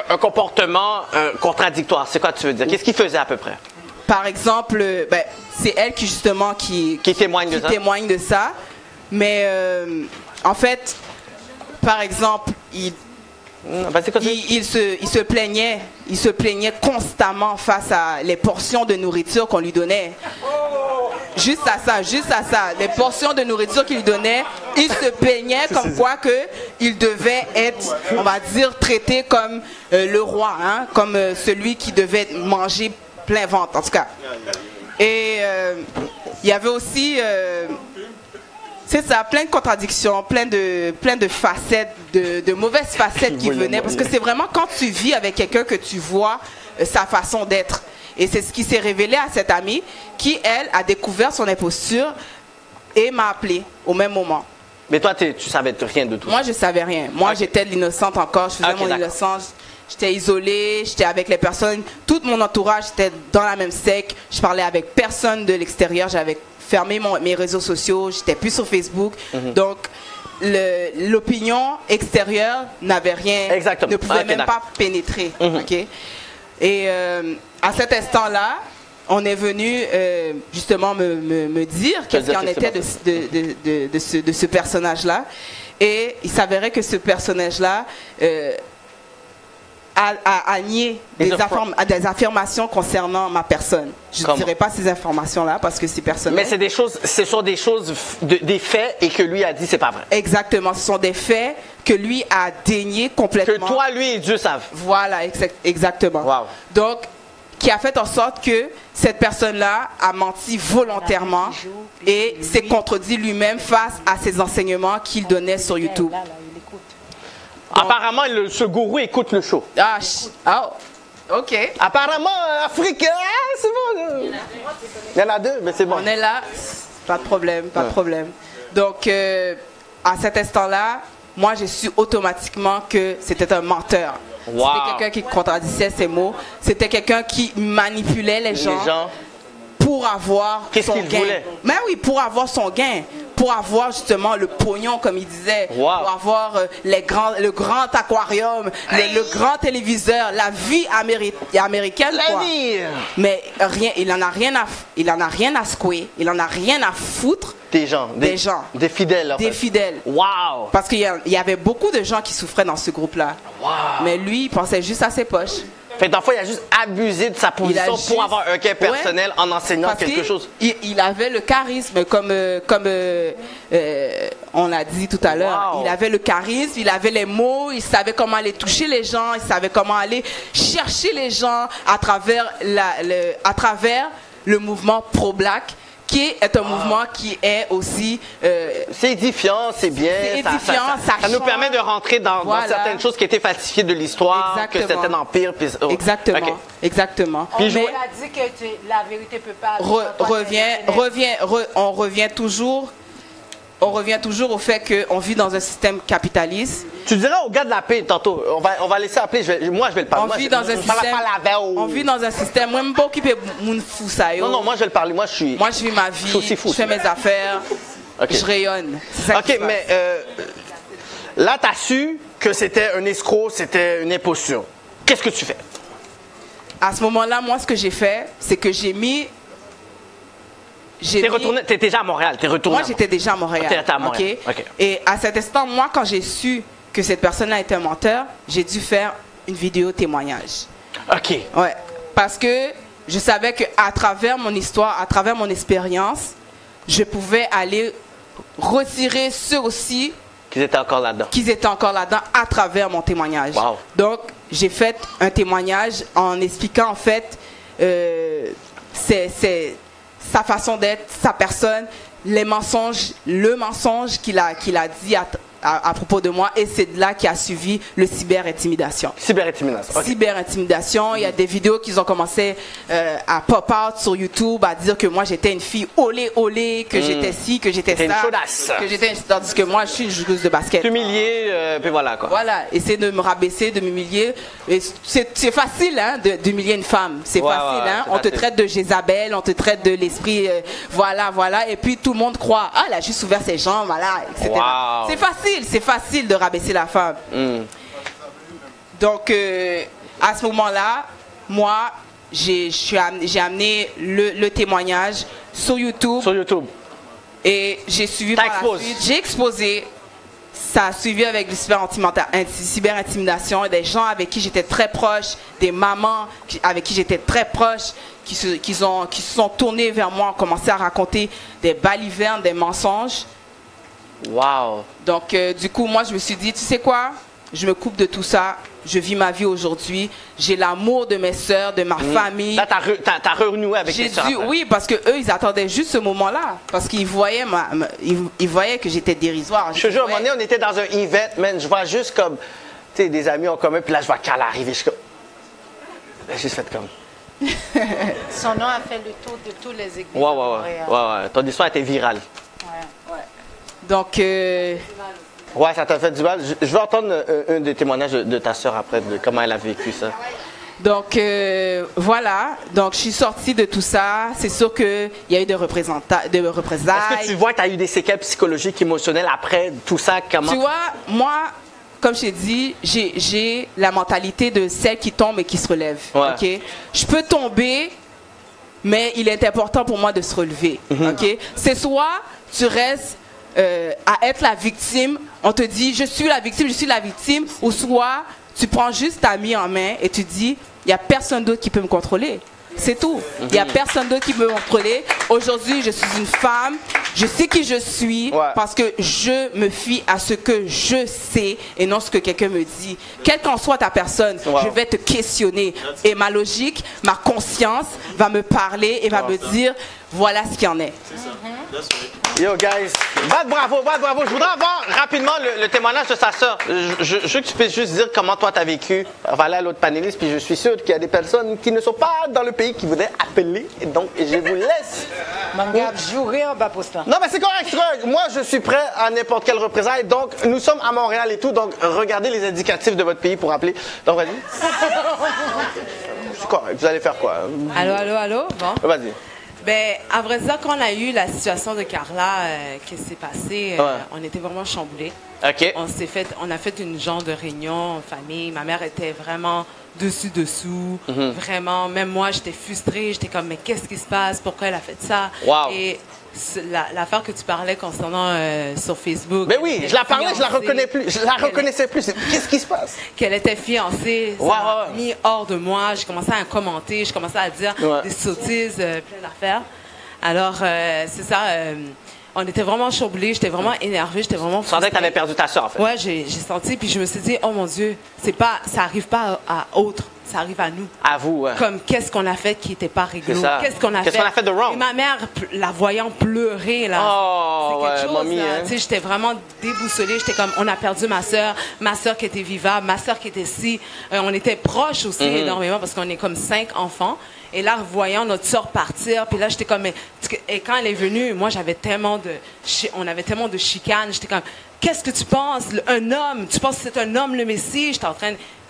un comportement contradictoire, c'est quoi tu veux dire? Qu'est-ce qu'il faisait à peu près? Par exemple, ben, c'est elle qui justement qui témoigne de ça. Mais en fait, par exemple, il se plaignait constamment face à les portions de nourriture qu'on lui donnait. Juste à ça, les portions de nourriture qu'il lui donnait, il se plaignait comme quoi que il devait être, on va dire, traité comme le roi, hein, comme celui qui devait manger plein ventre, en tout cas. Et il y avait aussi, c'est ça, plein de contradictions, plein de facettes, de mauvaises facettes qui venaient. Parce que c'est vraiment quand tu vis avec quelqu'un que tu vois sa façon d'être. Et c'est ce qui s'est révélé à cette amie qui, elle, a découvert son imposture et m'a appelé au même moment. Mais toi, tu savais rien de tout ça? Moi, je savais rien. Moi, j'étais l'innocente encore. Je faisais mon innocence. j'étais isolée, j'étais avec les personnes, tout mon entourage était dans la même secte, je parlais avec personne de l'extérieur, j'avais fermé mes réseaux sociaux, j'étais plus sur Facebook, donc l'opinion extérieure n'avait rien, Exactement. ne pouvait Ok, même d'accord. pas pénétrer. Ok? Et à cet instant-là, on est venu justement me dire qu'est-ce qu'il en était de ce personnage-là. Et il s'avérait que ce personnage-là a nié des affirmations concernant ma personne. Je ne dirai pas ces informations-là parce que c'est personnel. Mais c'est des choses, ce sont des choses, des faits et que lui a dit c'est pas vrai. Exactement, ce sont des faits que lui a déniés complètement. Que toi, lui et Dieu savent. Voilà, exactement. Wow. Donc, qui a fait en sorte que cette personne-là a menti volontairement et s'est contredit lui-même face à ses enseignements qu'il donnait sur YouTube. Là, il écoute. Apparemment, ce gourou écoute le show. Ok. Apparemment, Afrique, c'est bon. Il y en a deux, mais c'est bon. On est là, pas de problème, pas de problème. Donc, à cet instant-là, moi, j'ai su automatiquement que c'était un menteur. Wow. C'était quelqu'un qui contradisait ses mots. C'était quelqu'un qui manipulait les gens pour avoir Qu'est-ce son qu'il gain. voulait? Mais oui, pour avoir son gain. Pour avoir justement le pognon, comme il disait. Wow. Pour avoir le grand aquarium, le grand téléviseur, la vie américaine. La quoi. vie. Mais rien, il en a rien à secouer. Il en a rien à foutre. Des gens. Des fidèles. En Des fait. fidèles. Wow. Parce qu'il y avait beaucoup de gens qui souffraient dans ce groupe-là. Wow. Mais lui, il pensait juste à ses poches. Fait que il a juste abusé de sa position pour avoir un gain personnel en enseignant Parce quelque chose. Il avait le charisme, comme on l'a dit tout à l'heure. Wow. Il avait le charisme, il avait les mots, il savait comment aller toucher les gens, il savait comment aller chercher les gens à travers le mouvement pro-black, qui est un mouvement qui est aussi... c'est édifiant, c'est bien. C'est édifiant, ça nous change. permet de rentrer dans certaines choses qui étaient falsifiées de l'histoire, que Exactement. c'était un empire. Puis, Exactement, Ok. exactement. On Mais a dit que la vérité peut pas... on revient toujours au fait qu'on vit dans un système capitaliste. Tu diras au gars de la paix tantôt, on va laisser appeler, moi je vais le parler. On vit dans un système, moi, je ne suis pas occupé de mon fou ça. Non, moi je vais le parler, moi je vis ma vie, suis aussi fou, je fais mes affaires, Ok. je rayonne. C'est ça qui se passe. mais là tu as su que c'était un escroc, c'était une imposture. Qu'est-ce que tu fais? À ce moment-là, moi ce que j'ai fait, c'est que j'ai mis... T'es déjà à Montréal, t'es retourné. Moi j'étais déjà à Montréal. T'étais à Montréal. ok? Ok. Et à cet instant, moi quand j'ai su que cette personne-là était un menteur, j'ai dû faire une vidéo témoignage. OK. Ouais, parce que je savais qu'à travers mon histoire, à travers mon expérience, je pouvais aller retirer ceux aussi Qu'ils étaient encore là-dedans. à travers mon témoignage. Wow. Donc, j'ai fait un témoignage en expliquant en fait c'est sa façon d'être, sa personne, les mensonges, le mensonge qu'il a dit à propos de moi, et c'est de là qui a suivi le cyber-intimidation. Cyber-intimidation. OK. Cyber-intimidation, il y a des vidéos qui ont commencé à pop-out sur YouTube, à dire que moi j'étais une fille olé, que j'étais ci, que j'étais T'es une ça, chaudasse. tandis que moi je suis une joueuse de basket. T'humilier, puis voilà quoi. Voilà, essayer de me rabaisser, de m'humilier. Et c'est facile hein, d'humilier une femme. C'est Ouais, facile. ouais, Hein? c'est On te facile. traite de Jézabel, on te traite de l'esprit, voilà. Et puis tout le monde croit, ah, elle a juste ouvert ses jambes, voilà, etc. Wow. C'est facile de rabaisser la femme. Donc, à ce moment-là, moi, j'ai amené le témoignage sur YouTube. Sur YouTube. Et j'ai suivi T'as par la exposé. suite. J'ai exposé. Ça a suivi avec le cyber-intimidation, des gens avec qui j'étais très proche, des mamans avec qui j'étais très proche, qui se sont tournés vers moi, ont commencé à raconter des balivernes, des mensonges. Wow. Donc, du coup, moi, je me suis dit, tu sais quoi? Je me coupe de tout ça. Je vis ma vie aujourd'hui. J'ai l'amour de mes sœurs, de ma famille. Là, t'as renoué avec tes sœurs. Oui, parce que eux, ils attendaient juste ce moment-là. Parce qu'ils voyaient, ils voyaient que j'étais dérisoire. Je te jure, à un moment donné, on était dans un event, man, je vois juste comme, tu sais, des amis en commun, puis là, je vois Carl arriver, je suis comme... J'ai juste fait comme... Son nom a fait le tour de tous les églises. Ouais. Ton histoire était virale. Donc, Ouais, ça t'a fait du mal. Je veux entendre un des témoignages de ta sœur après, de comment elle a vécu ça. Donc voilà, donc je suis sortie de tout ça. C'est sûr qu'il y a eu des représailles. Est-ce que tu vois que tu as eu des séquelles psychologiques, émotionnelles après tout ça? Comment... Tu vois, moi, comme je t'ai dit, j'ai la mentalité de celle qui tombe et qui se relève. Ouais. Ok? Je peux tomber, mais il est important pour moi de se relever. Ok? C'est soit tu restes à être la victime, on te dit je suis la victime, ou soit tu prends juste ta vie en main et tu dis il n'y a personne d'autre qui peut me contrôler. C'est tout. Il n'y a personne d'autre qui peut me contrôler. Aujourd'hui, je suis une femme. Je sais qui je suis parce que je me fie à ce que je sais et non ce que quelqu'un me dit. Quelle qu'en soit ta personne, je vais te questionner. Et ma logique, ma conscience va me parler et va me dire voilà ce qu'il y en est. Yo, guys, bravo. Je voudrais avoir rapidement le témoignage de sa sœur. Je veux que tu puisses juste dire comment toi t'as vécu. On va aller à l'autre panéliste, puis je suis sûr qu'il y a des personnes qui ne sont pas dans le pays qui voudraient appeler. Et donc, je vous laisse. Mangab, jouer en bas pour ça. Non, mais c'est correct. Moi, je suis prêt à n'importe quelle représailles. Donc, nous sommes à Montréal et tout. Donc, regardez les indicatifs de votre pays pour appeler. Donc, vas-y. C'est correct. Vous allez faire quoi? Allô? Bon. Vas-y. Ben, à vrai dire, quand on a eu la situation de Carla qui s'est passée, on était vraiment chamboulés. OK. On a fait une genre de réunion en famille. Ma mère était vraiment dessous. Vraiment, même moi, j'étais frustrée. J'étais comme, mais qu'est-ce qui se passe? Pourquoi elle a fait ça? Wow. Et l'affaire que tu parlais concernant sur Facebook. Mais oui, je la parlais, je la reconnais plus. Je la reconnaissais plus. Qu'est-ce qui se passe? Qu'elle était fiancée, ça m'a mis hors de moi. J'ai commencé à commenter, j'ai commencé à dire des sottises, plein d'affaires. Alors, c'est ça. On était vraiment chamboulés, j'étais vraiment énervée, j'étais vraiment frustrée. Tu sentais que tu avais perdu ta soeur, en fait. Ouais, j'ai senti, puis je me suis dit, oh mon Dieu, ça arrive pas à autres, ça arrive à nous. À vous, ouais. Comme qu'est-ce qu'on a fait qui n'était pas réglo? Qu'est-ce qu'on a fait de wrong? Et ma mère, la voyant pleurer, là, c'est quelque chose, mamie, là. hein? Tu sais, j'étais vraiment déboussolée, j'étais comme, on a perdu ma soeur qui était vivable, ma soeur qui était ici. On était proches aussi énormément parce qu'on est comme 5 enfants. Et là, voyant notre sœur partir, puis là, j'étais comme... Et quand elle est venue, moi, on avait tellement de chicanes. J'étais comme, qu'est-ce que tu penses? Un homme, tu penses que c'est un homme le Messie? J'étais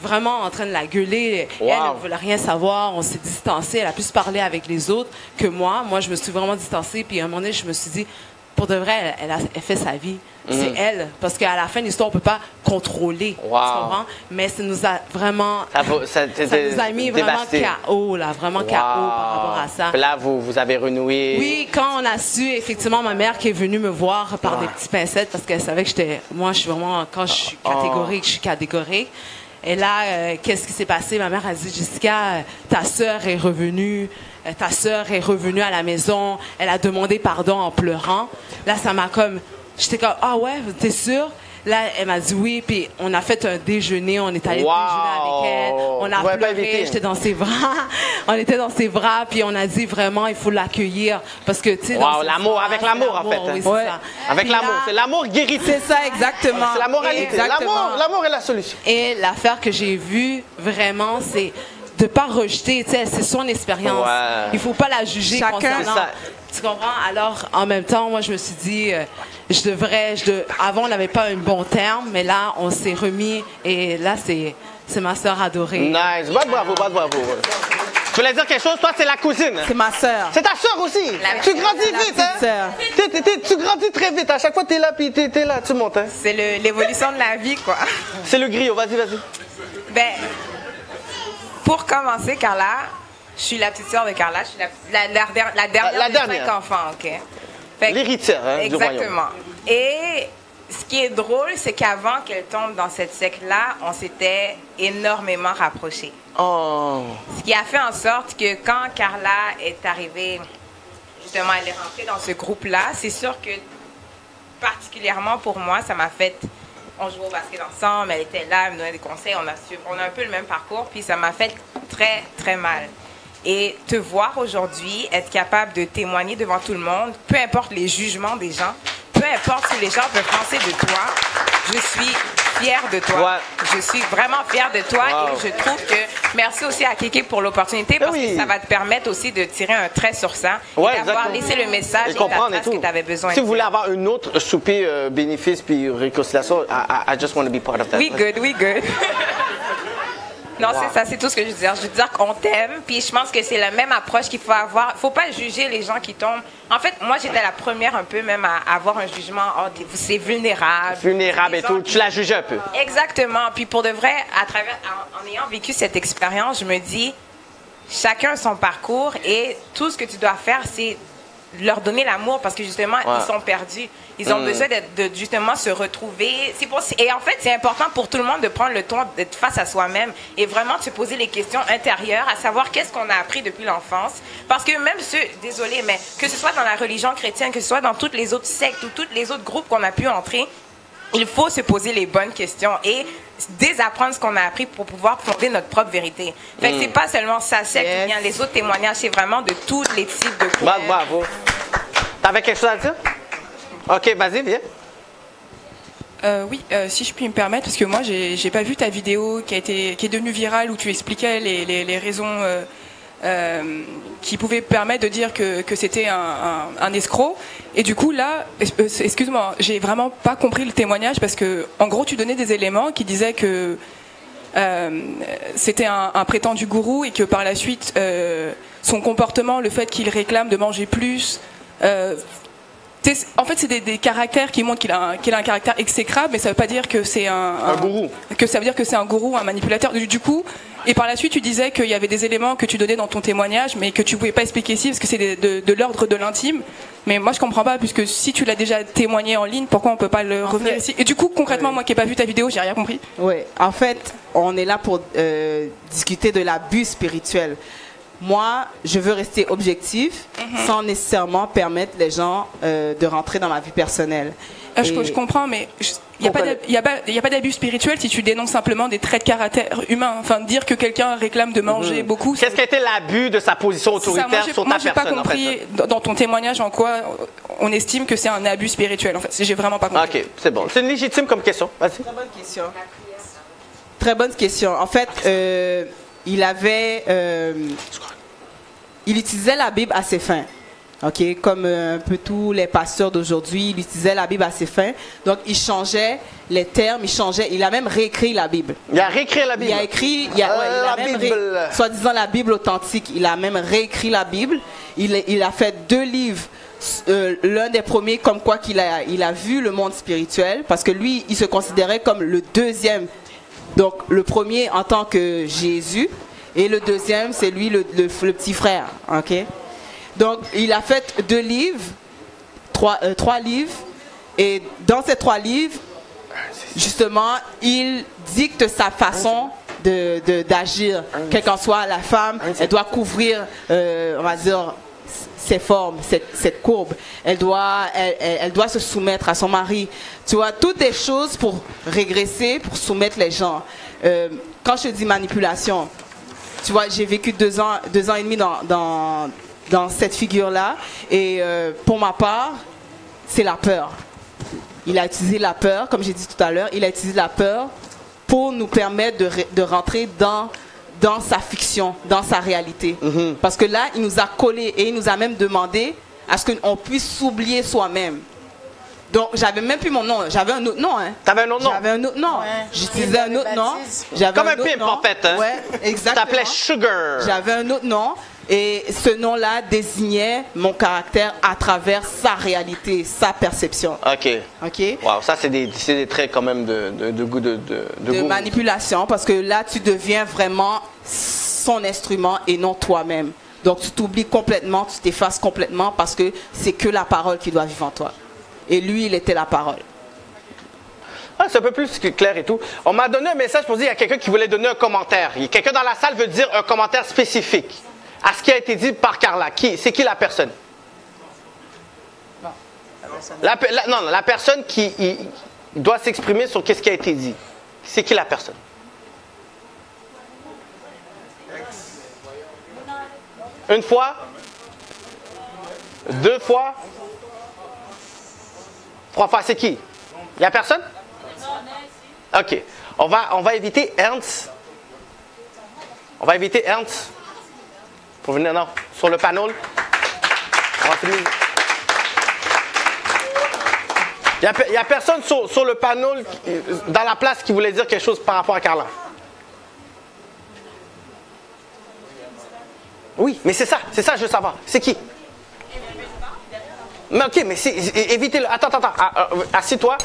vraiment en train de la gueuler. Wow. Elle ne voulait rien savoir. On s'est distancé. Elle a plus parlé avec les autres que moi. Moi, je me suis vraiment distancée. Puis à un moment donné, je me suis dit, pour de vrai, elle fait sa vie. C'est elle. Parce qu'à la fin de l'histoire, on ne peut pas contrôler. Wow. Tu comprends? Mais ça nous a vraiment... Ça nous a mis vraiment KO, là. Vraiment KO par rapport à ça. Puis là, vous avez renoué. Oui, quand on a su, effectivement, ma mère qui est venue me voir par des petites pincettes parce qu'elle savait que moi, je suis vraiment... Quand je suis catégorique, je suis catégorique. Et là, qu'est-ce qui s'est passé? Ma mère a dit, Jessica, ta sœur est revenue. Ta sœur est revenue à la maison. Elle a demandé pardon en pleurant. Là, ça m'a comme... J'étais comme, ah ouais, t'es sûre? Là, elle m'a dit oui, puis on a fait un déjeuner, on est allé déjeuner avec elle, on a pleuré, j'étais dans ses bras, on était dans ses bras, puis on a dit vraiment, il faut l'accueillir, parce que, tu sais, l'amour, avec l'amour, en fait. Oui, c'est ça. Avec l'amour, c'est l'amour guérit. C'est ça, exactement. C'est la moralité. L'amour est la solution. Et l'affaire que j'ai vue, vraiment, c'est de ne pas rejeter, tu sais, c'est son expérience. Ouais. Il ne faut pas la juger concernant... Tu comprends? Alors, en même temps, moi, je me suis dit, avant, on n'avait pas un bon terme, mais là, on s'est remis. Et là, c'est ma sœur adorée. Nice. Bravo. Tu voulais dire quelque chose? Toi, c'est la cousine. C'est ma sœur. C'est ta sœur aussi. Tu grandis vite, hein? Tu grandis très vite. À chaque fois, t'es là, puis t'es là, tu montes, hein? C'est l'évolution de la vie, quoi. C'est le griot. Vas-y. Ben, pour commencer, Carla... Je suis la petite sœur de Carla, je suis la dernière des 5 enfants, OK? L'héritière, hein, du royaume. Exactement. Et ce qui est drôle, c'est qu'avant qu'elle tombe dans cette secte-là, on s'était énormément rapprochés. Oh. Ce qui a fait en sorte que quand Carla est arrivée, justement, elle est rentrée dans ce groupe-là, c'est sûr que, particulièrement pour moi, ça m'a fait... On jouait au basket ensemble, elle était là, elle me donnait des conseils, on a un peu le même parcours, puis ça m'a fait très, très mal. Et te voir aujourd'hui, être capable de témoigner devant tout le monde, peu importe les jugements des gens, peu importe ce que les gens peuvent penser de toi, je suis fière de toi. Ouais. Je suis vraiment fière de toi et je trouve que merci aussi à Kéké pour l'opportunité parce que ça va te permettre aussi de tirer un trait sur ça et d'avoir laissé le message et la trace que tu avais besoin. Si vous voulez avoir une autre souper bénéfice puis réconciliation, I just want to be part of that. We good. Non, c'est ça, c'est tout ce que je veux dire. Je veux dire qu'on t'aime, puis je pense que c'est la même approche qu'il faut avoir. Il ne faut pas juger les gens qui tombent. En fait, moi, j'étais la première un peu même à avoir un jugement. Oh, c'est vulnérable. Vulnérable et tout. Tu l'as jugé un peu. Exactement. Puis pour de vrai, en ayant vécu cette expérience, je me dis, chacun a son parcours et tout ce que tu dois faire, c'est leur donner l'amour parce que justement, ils sont perdus. Ils ont besoin de justement se retrouver. Et en fait, c'est important pour tout le monde de prendre le temps d'être face à soi-même et vraiment de se poser les questions intérieures, à savoir qu'est-ce qu'on a appris depuis l'enfance. Parce que même désolé, mais que ce soit dans la religion chrétienne, que ce soit dans toutes les autres sectes ou tous les autres groupes qu'on a pu entrer, il faut se poser les bonnes questions et désapprendre ce qu'on a appris pour pouvoir fonder notre propre vérité. Fait que c'est pas seulement sa secte ou bien les autres témoignages, c'est vraiment de tous les types de groupes. Bravo. T'avais quelque chose à dire? Ok, vas-y, viens. Oui, si je puis me permettre, parce que moi, j'ai pas vu ta vidéo qui est devenue virale où tu expliquais les raisons qui pouvaient permettre de dire que c'était un escroc. Et du coup, là, excuse-moi, j'ai vraiment pas compris le témoignage parce que, en gros, tu donnais des éléments qui disaient que c'était un prétendu gourou et que par la suite, son comportement, le fait qu'il réclame de manger plus, en fait, c'est des caractères qui montrent qu'il a un caractère exécrable, mais ça veut pas dire que c'est un gourou. Que ça veut dire que c'est un gourou, un manipulateur. Du coup, et par la suite, tu disais qu'il y avait des éléments que tu donnais dans ton témoignage, mais que tu pouvais pas expliquer ici parce que c'est de l'ordre de l'intime. Mais moi, je comprends pas, puisque si tu l'as déjà témoigné en ligne, pourquoi on peut pas le revenir ici? Et du coup, concrètement, moi qui n'ai pas vu ta vidéo, j'ai rien compris. Oui, en fait, on est là pour discuter de l'abus spirituel. Moi, je veux rester objectif sans nécessairement permettre les gens de rentrer dans ma vie personnelle. Je comprends, mais il n'y a pas d'abus spirituel si tu dénonces simplement des traits de caractère humain. Enfin, dire que quelqu'un réclame de manger beaucoup. Qu'est-ce qui a été l'abus de sa position autoritaire sur ta personne? Moi, j'ai pas compris dans ton témoignage en quoi on estime que c'est un abus spirituel. En fait, j'ai vraiment pas compris. Ok, c'est bon. C'est une légitime comme question. Vas-y. Très bonne question. Très bonne question. En fait, il utilisait la Bible à ses fins. Okay? Comme un peu tous les pasteurs d'aujourd'hui, il utilisait la Bible à ses fins. Donc, il changeait les termes, il a même réécrit la Bible. Il a réécrit la Bible? Il a écrit, il a même soi-disant la Bible authentique, il a même réécrit la Bible. Il a fait 2 livres. L'un des premiers comme quoi il a vu le monde spirituel, parce que lui, il se considérait comme le deuxième. Donc, le premier en tant que Jésus, et le deuxième, c'est lui, le petit frère. Okay? Donc, il a fait 2 livres, 3 livres, et dans ces 3 livres, justement, il dicte sa façon d'agir. Quelle qu'en soit la femme, elle doit couvrir, on va dire, ses formes, cette courbe. Elle doit se soumettre à son mari. Tu vois, toutes des choses pour régresser, pour soumettre les gens. Quand je dis manipulation, tu vois, j'ai vécu 2 ans et demi dans cette figure-là. Et pour ma part, c'est la peur. Il a utilisé la peur, comme j'ai dit tout à l'heure, il a utilisé la peur pour nous permettre de rentrer dans sa fiction, dans sa réalité. Parce que là, il nous a collé et il nous a même demandé à ce qu'on puisse s'oublier soi-même. Donc, j'avais même plus mon nom. J'avais un autre nom. Hein. T'avais un autre nom? J'avais un autre nom. Ouais. J'utilisais un autre nom. Comme un pimp, en fait. Hein? Ouais, exactement. T'appelais Sugar. J'avais un autre nom. Et ce nom-là désignait mon caractère à travers sa réalité, sa perception. OK. OK? Wow, ça, c'est des traits quand même de goût de manipulation, parce que là, tu deviens vraiment son instrument et non toi-même. Donc, tu t'oublies complètement, tu t'effaces complètement parce que c'est que la parole qui doit vivre en toi. Et lui, il était la parole. Ah, c'est un peu plus clair et tout. On m'a donné un message pour dire qu'il y a quelqu'un qui voulait donner un commentaire. Quelqu'un dans la salle veut dire un commentaire spécifique à ce qui a été dit par Carla. C'est qui la personne? La personne qui doit s'exprimer sur ce qui a été dit. C'est qui la personne? Une fois? 2 fois? 3 fois? C'est qui? Il n'y a personne? OK. On va inviter Ernst. On va inviter Ernst pour venir, non, sur le panel. On va finir. Il n'y a personne sur le panel, dans la place, qui voulait dire quelque chose par rapport à Carla. Oui, mais c'est ça, je veux savoir. C'est qui? Mais OK, mais évitez-le. Attends, assis-toi.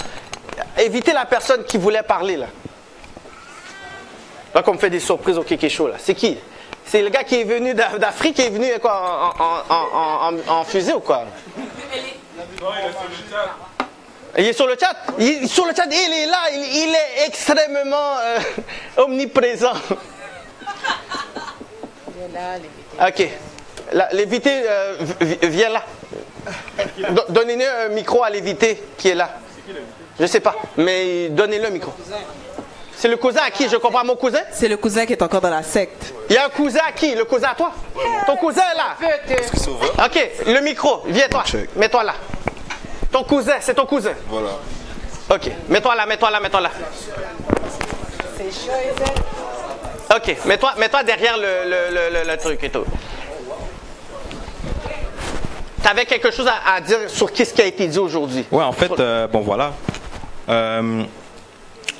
Évitez la personne qui voulait parler, là. Là, qu'on me fait des surprises au Kéké Show, là. C'est qui? C'est le gars qui est venu d'Afrique, qui est venu quoi, en fusée ou quoi? Il est sur le chat. Il est sur le chat et il est là. Il est extrêmement omniprésent. Il est là, OK. L'évité vient là. Donnez-le un micro à l'évité qui est là. Je sais pas, mais donnez-le un micro. C'est le cousin à qui? Je comprends mon cousin? C'est le cousin qui est encore dans la secte. Il y a un cousin à qui? Le cousin à toi? Ton cousin est là. OK, le micro, viens-toi. Mets-toi là. Ton cousin, c'est ton cousin. Voilà. OK, mets-toi là. C'est chaud, OK, mets-toi derrière le truc et tout. T'avais quelque chose à dire sur ce qui a été dit aujourd'hui? Ouais, en fait, bon voilà.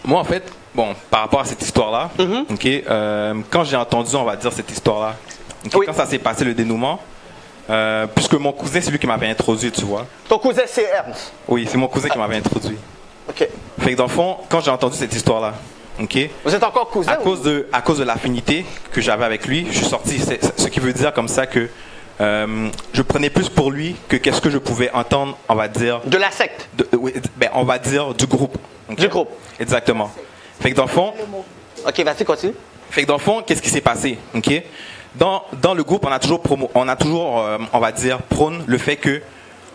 Moi, en fait, bon, par rapport à cette histoire-là, ok, quand j'ai entendu, on va dire, cette histoire-là, okay, oui, quand ça s'est passé, le dénouement, puisque mon cousin, c'est lui qui m'avait introduit, tu vois. Ton cousin, c'est Ernst? Oui, c'est mon cousin qui m'avait introduit. OK. Fait que dans le fond, quand j'ai entendu cette histoire-là, ok, vous êtes encore cousin? À cause de l'affinité que j'avais avec lui, je suis sorti, ce qui veut dire comme ça que je prenais plus pour lui que qu'est-ce que je pouvais entendre, on va dire... De la secte? Oui, ben, on va dire du groupe. Okay? Du groupe. Exactement. Fait que dans le fond... OK, vas-y, continue. Fait que dans le fond, qu'est-ce qui s'est passé? Okay? Dans le groupe, on a toujours, on va dire, prône le fait que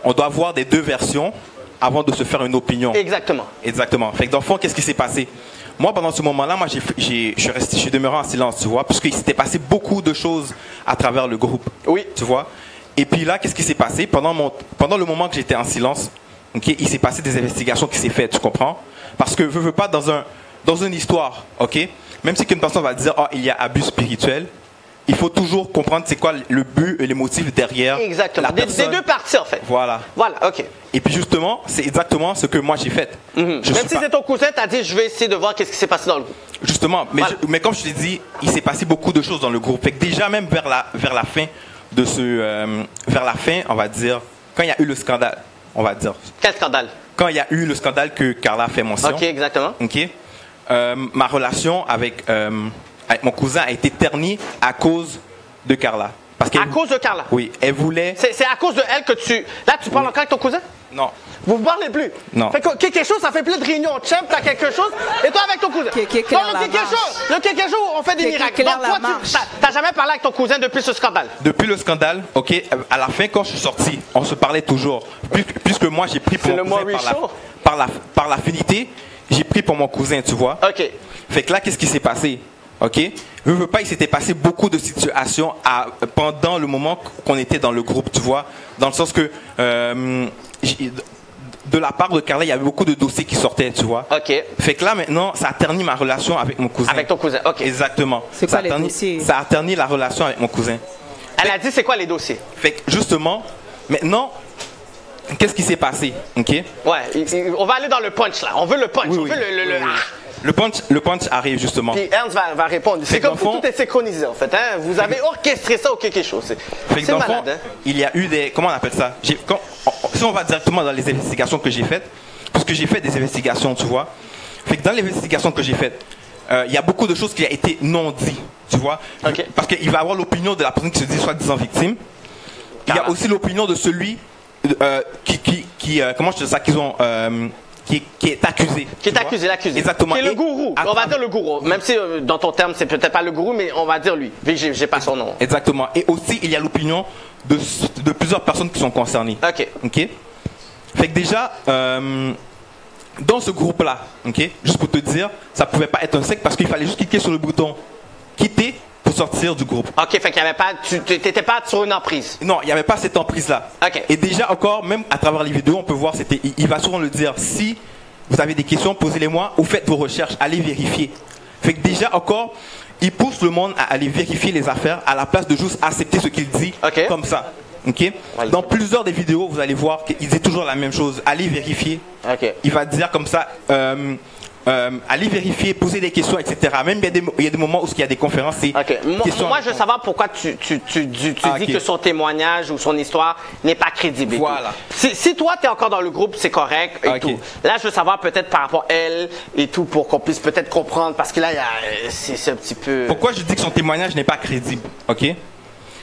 on doit avoir des deux versions avant de se faire une opinion. Exactement. Exactement. Fait que dans le fond, qu'est-ce qui s'est passé? Moi, pendant ce moment-là, je suis demeuré en silence, tu vois, parce qu'il s'était passé beaucoup de choses à travers le groupe. Oui. Tu vois. Et puis là, qu'est-ce qui s'est passé? Pendant le moment que j'étais en silence, okay, il s'est passé des investigations qui s'est faites, tu comprends? Parce que veux pas dans une histoire, ok? Même si une personne va dire, oh, il y a abus spirituel, il faut toujours comprendre c'est quoi le but et les motifs derrière. Exactement. Des deux parties, en fait. Voilà. Voilà, OK. Et puis justement, c'est exactement ce que moi j'ai fait. Même si c'est ton cousin, tu as dit, je vais essayer de voir qu'est-ce qui s'est passé dans le groupe. Justement, mais, voilà. Mais comme je t'ai dit, il s'est passé beaucoup de choses dans le groupe. Fait que déjà, même vers la fin de vers la fin, on va dire, quand il y a eu le scandale, on va dire. Quel scandale? Quand il y a eu le scandale que Carla a fait mention. OK, exactement. OK. Ma relation avec mon cousin a été ternie à cause de Carla. À cause de Carla? Oui, elle voulait... C'est à cause de elle que tu... Là, tu parles encore avec ton cousin? Non. Vous ne parlez plus? Non. Fait que quelque chose, ça fait plein de réunions. Champ, t'as quelque chose, et toi avec ton cousin. Le quelque chose, on fait des miracles. Donc toi, t'as jamais parlé avec ton cousin depuis ce scandale? Depuis le scandale, ok, à la fin, quand je suis sorti, on se parlait toujours. Puisque moi, j'ai pris pour mon cousin par l'affinité, j'ai pris pour mon cousin, tu vois. OK. Fait que là, qu'est-ce qui s'est passé? OK? Veux pas, il s'était passé beaucoup de situations pendant le moment qu'on était dans le groupe, tu vois. Dans le sens que, de la part de Carla, il y avait beaucoup de dossiers qui sortaient, tu vois. OK. Fait que là, maintenant, ça a terni ma relation avec mon cousin. Avec ton cousin, OK. Exactement. C'est quoi les dossiers? Ça a terni la relation avec mon cousin. Elle a dit, c'est quoi les dossiers? Fait que, justement, maintenant... Qu'est-ce qui s'est passé? OK? Ouais, on va aller dans le punch là. On veut le punch. Oui, on veut le punch arrive justement. Puis Ernst va répondre. C'est comme tout est synchronisé en fait. Hein? Vous avez orchestré ça ou quelque chose. C'est malade. Hein? Il y a eu des... Comment on appelle ça? Si on va directement dans les investigations que j'ai faites, parce que j'ai fait des investigations, tu vois. Fait que dans les investigations que j'ai faites, il y a beaucoup de choses qui ont été non dites, tu vois. Okay. Parce qu'il va y avoir l'opinion de la personne qui se dit soi-disant victime. Il y a aussi l'opinion de celui... comment je dis ça, qui est accusé. Qui est accusé, l'accusé. Exactement. Qui est le gourou. On va dire le gourou. Même si dans ton terme, c'est peut-être pas le gourou, mais on va dire lui. Vu que j'ai pas son nom. Exactement. Et aussi, il y a l'opinion de plusieurs personnes qui sont concernées. OK. OK. Fait que déjà, dans ce groupe-là, OK, juste pour te dire, ça pouvait pas être un secte parce qu'il fallait juste cliquer sur le bouton quitter pour sortir du groupe. OK, fait qu'il y avait pas, tu n'étais pas sur une emprise. Non, il n'y avait pas cette emprise-là. OK. Et déjà encore, même à travers les vidéos, on peut voir, il va souvent le dire, si vous avez des questions, posez-les-moi ou faites vos recherches, allez vérifier. Fait que déjà encore, il pousse le monde à aller vérifier les affaires à la place de juste accepter ce qu'il dit comme ça. Okay? Dans plusieurs des vidéos, vous allez voir qu'il dit toujours la même chose. Allez vérifier. Il va dire comme ça, allez vérifier, poser des questions, etc. Même il y a des moments où il y a des conférences. Moi, je veux savoir pourquoi tu dis que son témoignage ou son histoire n'est pas crédible. Voilà. Si toi, tu es encore dans le groupe, c'est correct et tout. Là, je veux savoir peut-être par rapport à elle et tout pour qu'on puisse peut-être comprendre parce que là, c'est un petit peu... Pourquoi je dis que son témoignage n'est pas crédible? Ok?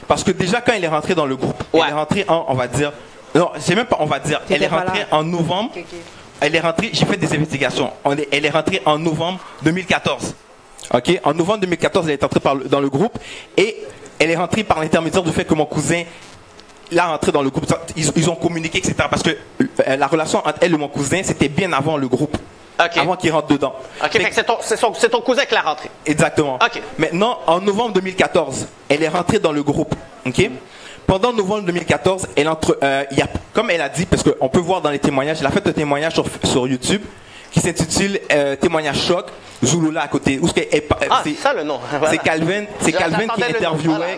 Parce que déjà, quand elle est rentrée dans le groupe, elle est rentrée en, on va dire... Non, c'est même pas on va dire. Elle est rentrée en novembre. Elle est rentrée, j'ai fait des investigations. Elle est rentrée en novembre 2014. Ok? En novembre 2014, elle est entrée dans le groupe et elle est rentrée par l'intermédiaire du fait que mon cousin l'a rentrée dans le groupe. Ils ont communiqué, etc. Parce que la relation entre elle et mon cousin, c'était bien avant le groupe. Avant qu'il rentre dedans. C'est ton cousin qui l'a rentré. Exactement. Maintenant, en novembre 2014, elle est rentrée dans le groupe. Ok? Pendant novembre 2014, comme elle a dit, parce qu'on peut voir dans les témoignages, elle a fait un témoignage sur YouTube qui s'intitule Témoignage choc, Zulula à côté. C'est ça le nom. C'est Calvin qui interviewait,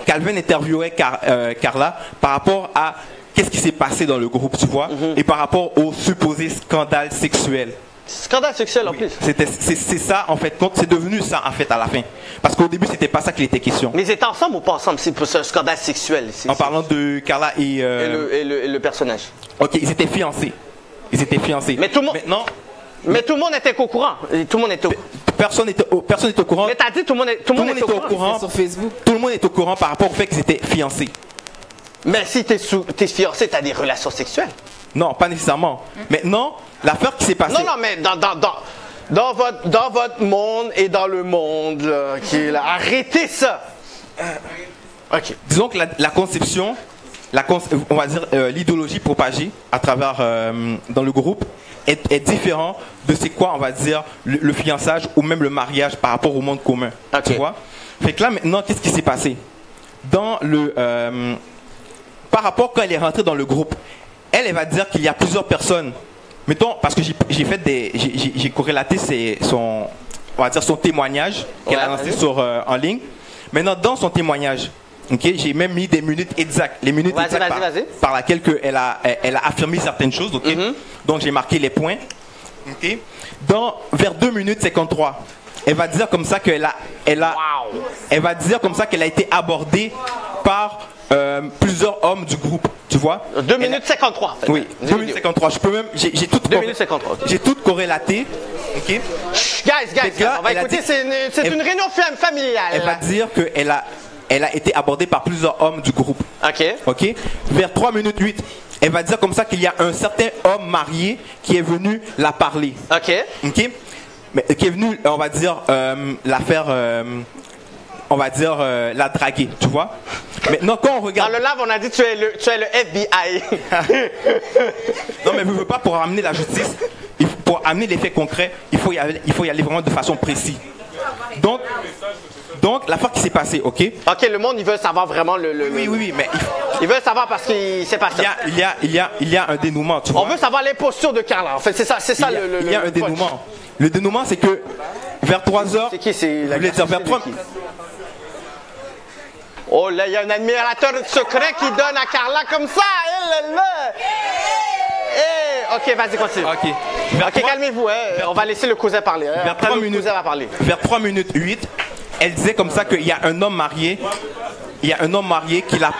Calvin interviewait Carla par rapport à qu'est-ce qui s'est passé dans le groupe, tu vois, et par rapport au supposé scandale sexuel. Scandale sexuel en plus. C'est ça en fait, c'est devenu ça en fait à la fin. Parce qu'au début c'était pas ça qu'il était question. Mais ils étaient ensemble ou pas ensemble? C'est pour ce scandale sexuel. En parlant de Carla et le personnage. Ok, ils étaient fiancés. Mais tout le monde. Maintenant. Mais tout le monde était au courant. Tout le monde était personne n'était au courant. Mais t'as dit tout le monde était au courant. Sur Facebook. Tout le monde est au courant par rapport au fait qu'ils étaient fiancés. Mais si t'es fiancé, t'as des relations sexuelles. Non, pas nécessairement. Maintenant, l'affaire qui s'est passée... Non, mais dans votre monde et dans le monde qui est là, arrêtez ça. Ok. Disons que la conception, on va dire l'idéologie propagée à travers dans le groupe est différent de c'est quoi, on va dire, le fiançage ou même le mariage par rapport au monde commun. Tu vois? Fait que là, maintenant, qu'est-ce qui s'est passé? Par rapport quand elle est rentrée dans le groupe, elle va dire qu'il y a plusieurs personnes. Mettons, parce que j'ai corrélaté son témoignage qu'elle a lancé en ligne. Maintenant, dans son témoignage, j'ai même mis des minutes exactes, les minutes exactes par laquelle elle a affirmé certaines choses. Donc, j'ai marqué les points. Vers 2 minutes 53, elle va dire comme ça qu'elle a été abordée par plusieurs hommes du groupe, tu vois. 2 minutes 53. En fait. Oui, 2 minutes 53. Je peux même, j'ai tout 2 minutes 53. J'ai tout corrélaté. Ok. Guys, on va écouter. C'est une réunion familiale. Elle va dire qu'elle a été abordée par plusieurs hommes du groupe. Ok. Vers 3 minutes 8, elle va dire comme ça qu'il y a un certain homme marié qui est venu la parler. Ok. Mais qui est venu, on va dire, la faire. On va dire la draguer, tu vois. Maintenant, quand on regarde... Dans le live, on a dit tu es le FBI. Non, mais je ne veux pas pour amener la justice, pour amener les faits concrets, il faut y aller vraiment de façon précise. Donc l'affaire qui s'est passée, ok. Ok, le monde, il veut savoir vraiment Oui, mais... Il veut savoir parce qu'il s'est passé. Il y a un dénouement, tu vois. On veut savoir l'imposture de Carla, en fait, c'est ça il y a un dénouement. Le dénouement, c'est que vers 3h... C'est qui, c'est la... vers 3... Oh là, il y a un admirateur secret qui donne à Carla comme ça. Ok, vas-y, continue. Ok, calmez-vous. On va laisser le cousin parler. Vers 3 minutes, vers 3 minutes 8, elle disait comme ça qu'il y a un homme marié. Il y a un homme marié qui la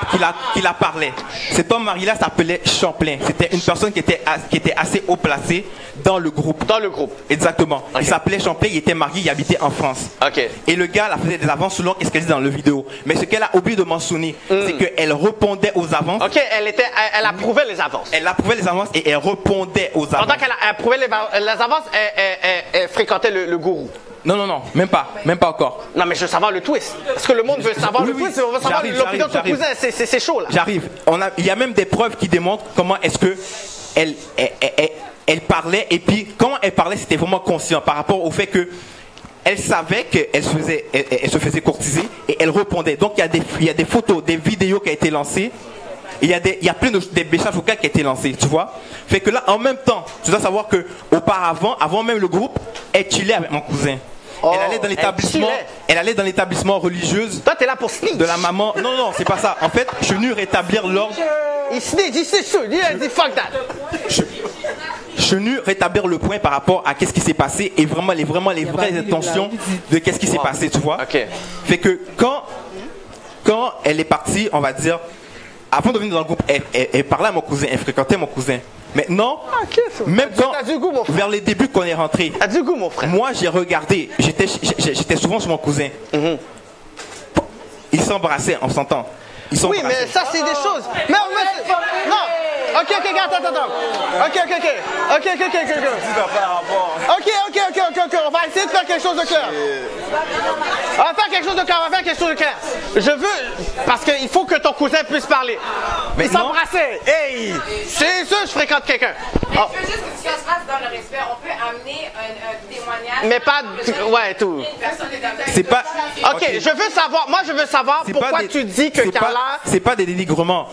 parlait. Cet homme marié-là s'appelait Champlain. C'était une personne qui était assez haut placée dans le groupe. Dans le groupe. Exactement. Il s'appelait Champlain, il était marié, il habitait en France. Et le gars, elle faisait des avances selon ce qu'elle dit dans la vidéo. Mais ce qu'elle a oublié de mentionner, c'est qu'elle répondait aux avances. Ok, elle approuvait les avances. Elle approuvait les avances et elle répondait aux avances. Pendant qu'elle approuvait les avances, elle fréquentait le gourou. Non, même pas encore. Non, mais je veux savoir le twist. Parce que le monde veut savoir le twist. On veut savoir l'opinion de ton cousin. C'est chaud, là. J'arrive. Il y a même des preuves qui démontrent comment est-ce que elle parlait. Et puis, comment elle parlait, c'était vraiment conscient par rapport au fait que elle savait qu'elle se faisait courtiser et elle répondait. Donc, il y a des photos, des vidéos qui ont été lancées il y a plein de des messages vocaux qui ont été lancés, tu vois. Fait que là, en même temps, tu dois savoir que auparavant, avant même le groupe, elle chillait avec mon cousin. Oh, elle allait dans l'établissement religieux. Toi, t'es là pour snitch. De la maman. Non, non, c'est pas ça. En fait, je suis venu rétablir l'ordre. Il snitch, il snitch, il a dit fuck that. Je suis venu rétablir le point par rapport à qu'est-ce qui s'est passé et vraiment les vraies intentions de qu'est-ce qui s'est passé, tu vois. Ok. Fait que quand elle est partie, on va dire, avant de venir dans le groupe, elle parlait à mon cousin, elle fréquentait mon cousin. Maintenant, même quand, vers les débuts qu'on est rentré, moi j'ai regardé, j'étais souvent sur mon cousin. Ils s'embrassaient, on s'entend. Oui, mais ça c'est des choses. Mais non. Ok, attends. Ok. On va essayer de faire quelque chose de clair. On va faire quelque chose de clair. Je veux, parce qu'il faut que ton cousin puisse parler. Mais ils s'embrassaient. Hey, c'est sûr, je fréquente quelqu'un. Mais je veux juste que ça se passe dans le respect. On peut amener un témoignage. Mais pas, ouais, tout. C'est pas. Ok, je veux savoir pourquoi tu dis que Carla. C'est pas des dénigrements.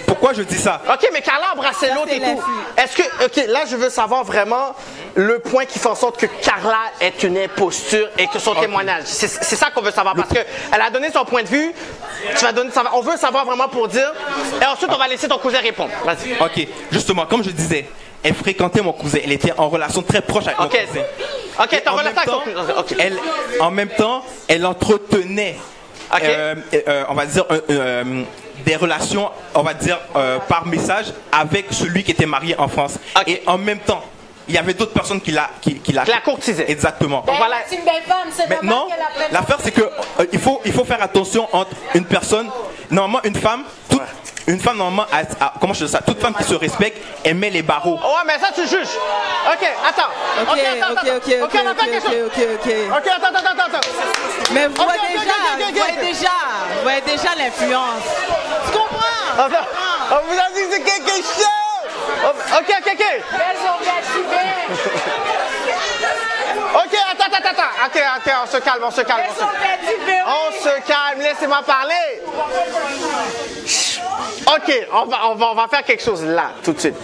Pourquoi je dis ça? Ok, mais Carla embrassait l'autre et tout. Est-ce que, ok, là je veux savoir vraiment le point qui fait en sorte que Carla est une imposture et que son témoignage. C'est ça qu'on veut savoir parce que elle a donné son point de vue. Tu vas donner, on veut savoir vraiment pour dire. Et ensuite on va laisser ton cousin répondre. Vas-y. Ok, justement, comme je disais, elle fréquentait mon cousin. Elle était en relation très proche avec mon cousin. Ok, t'es en relation avec ton cousin. En même temps, elle entretenait. On va dire des relations, on va dire par message avec celui qui était marié en France. Et en même temps, il y avait d'autres personnes qui la courtisaient. Exactement. Voilà. C'est une belle femme, c'est maintenant, l'affaire c'est que il faut faire attention entre une personne, normalement une femme, normalement, comment je dis ça, toute femme qui se respecte, elle met les barreaux. Ouais, mais ça tu juges. Ok, attends. Ok, on va faire quelque chose. Ok, attends. Mais vous voyez déjà l'influence. Tu comprends? On vous a dit que c'est quelque chose. Ok. Ok, attends. Ok, on se calme. On se calme, laissez-moi parler. Ok, on va faire quelque chose là, tout de suite.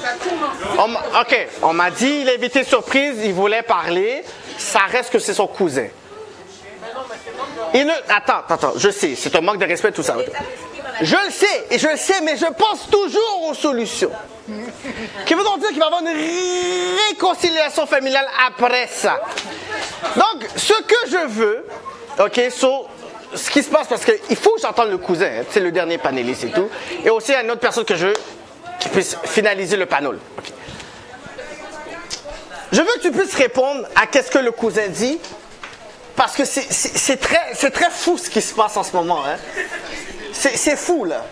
Ok, on m'a dit, l'invité surprise, il voulait parler. Ça reste que c'est son cousin. Attends, je sais, c'est un manque de respect, tout ça. Je le sais, mais je pense toujours aux solutions. Qui veut donc dire qu'il va y avoir une réconciliation familiale après ça. Donc, ce que je veux, ok, ce qui se passe, parce qu'il faut que j'entende le cousin, hein, c'est le dernier panéliste et tout, et aussi une autre personne que je veux qui puisse finaliser le panel. Okay. Je veux que tu puisses répondre à qu'est-ce que le cousin dit, parce que c'est très fou ce qui se passe en ce moment. Hein. C'est fou, là.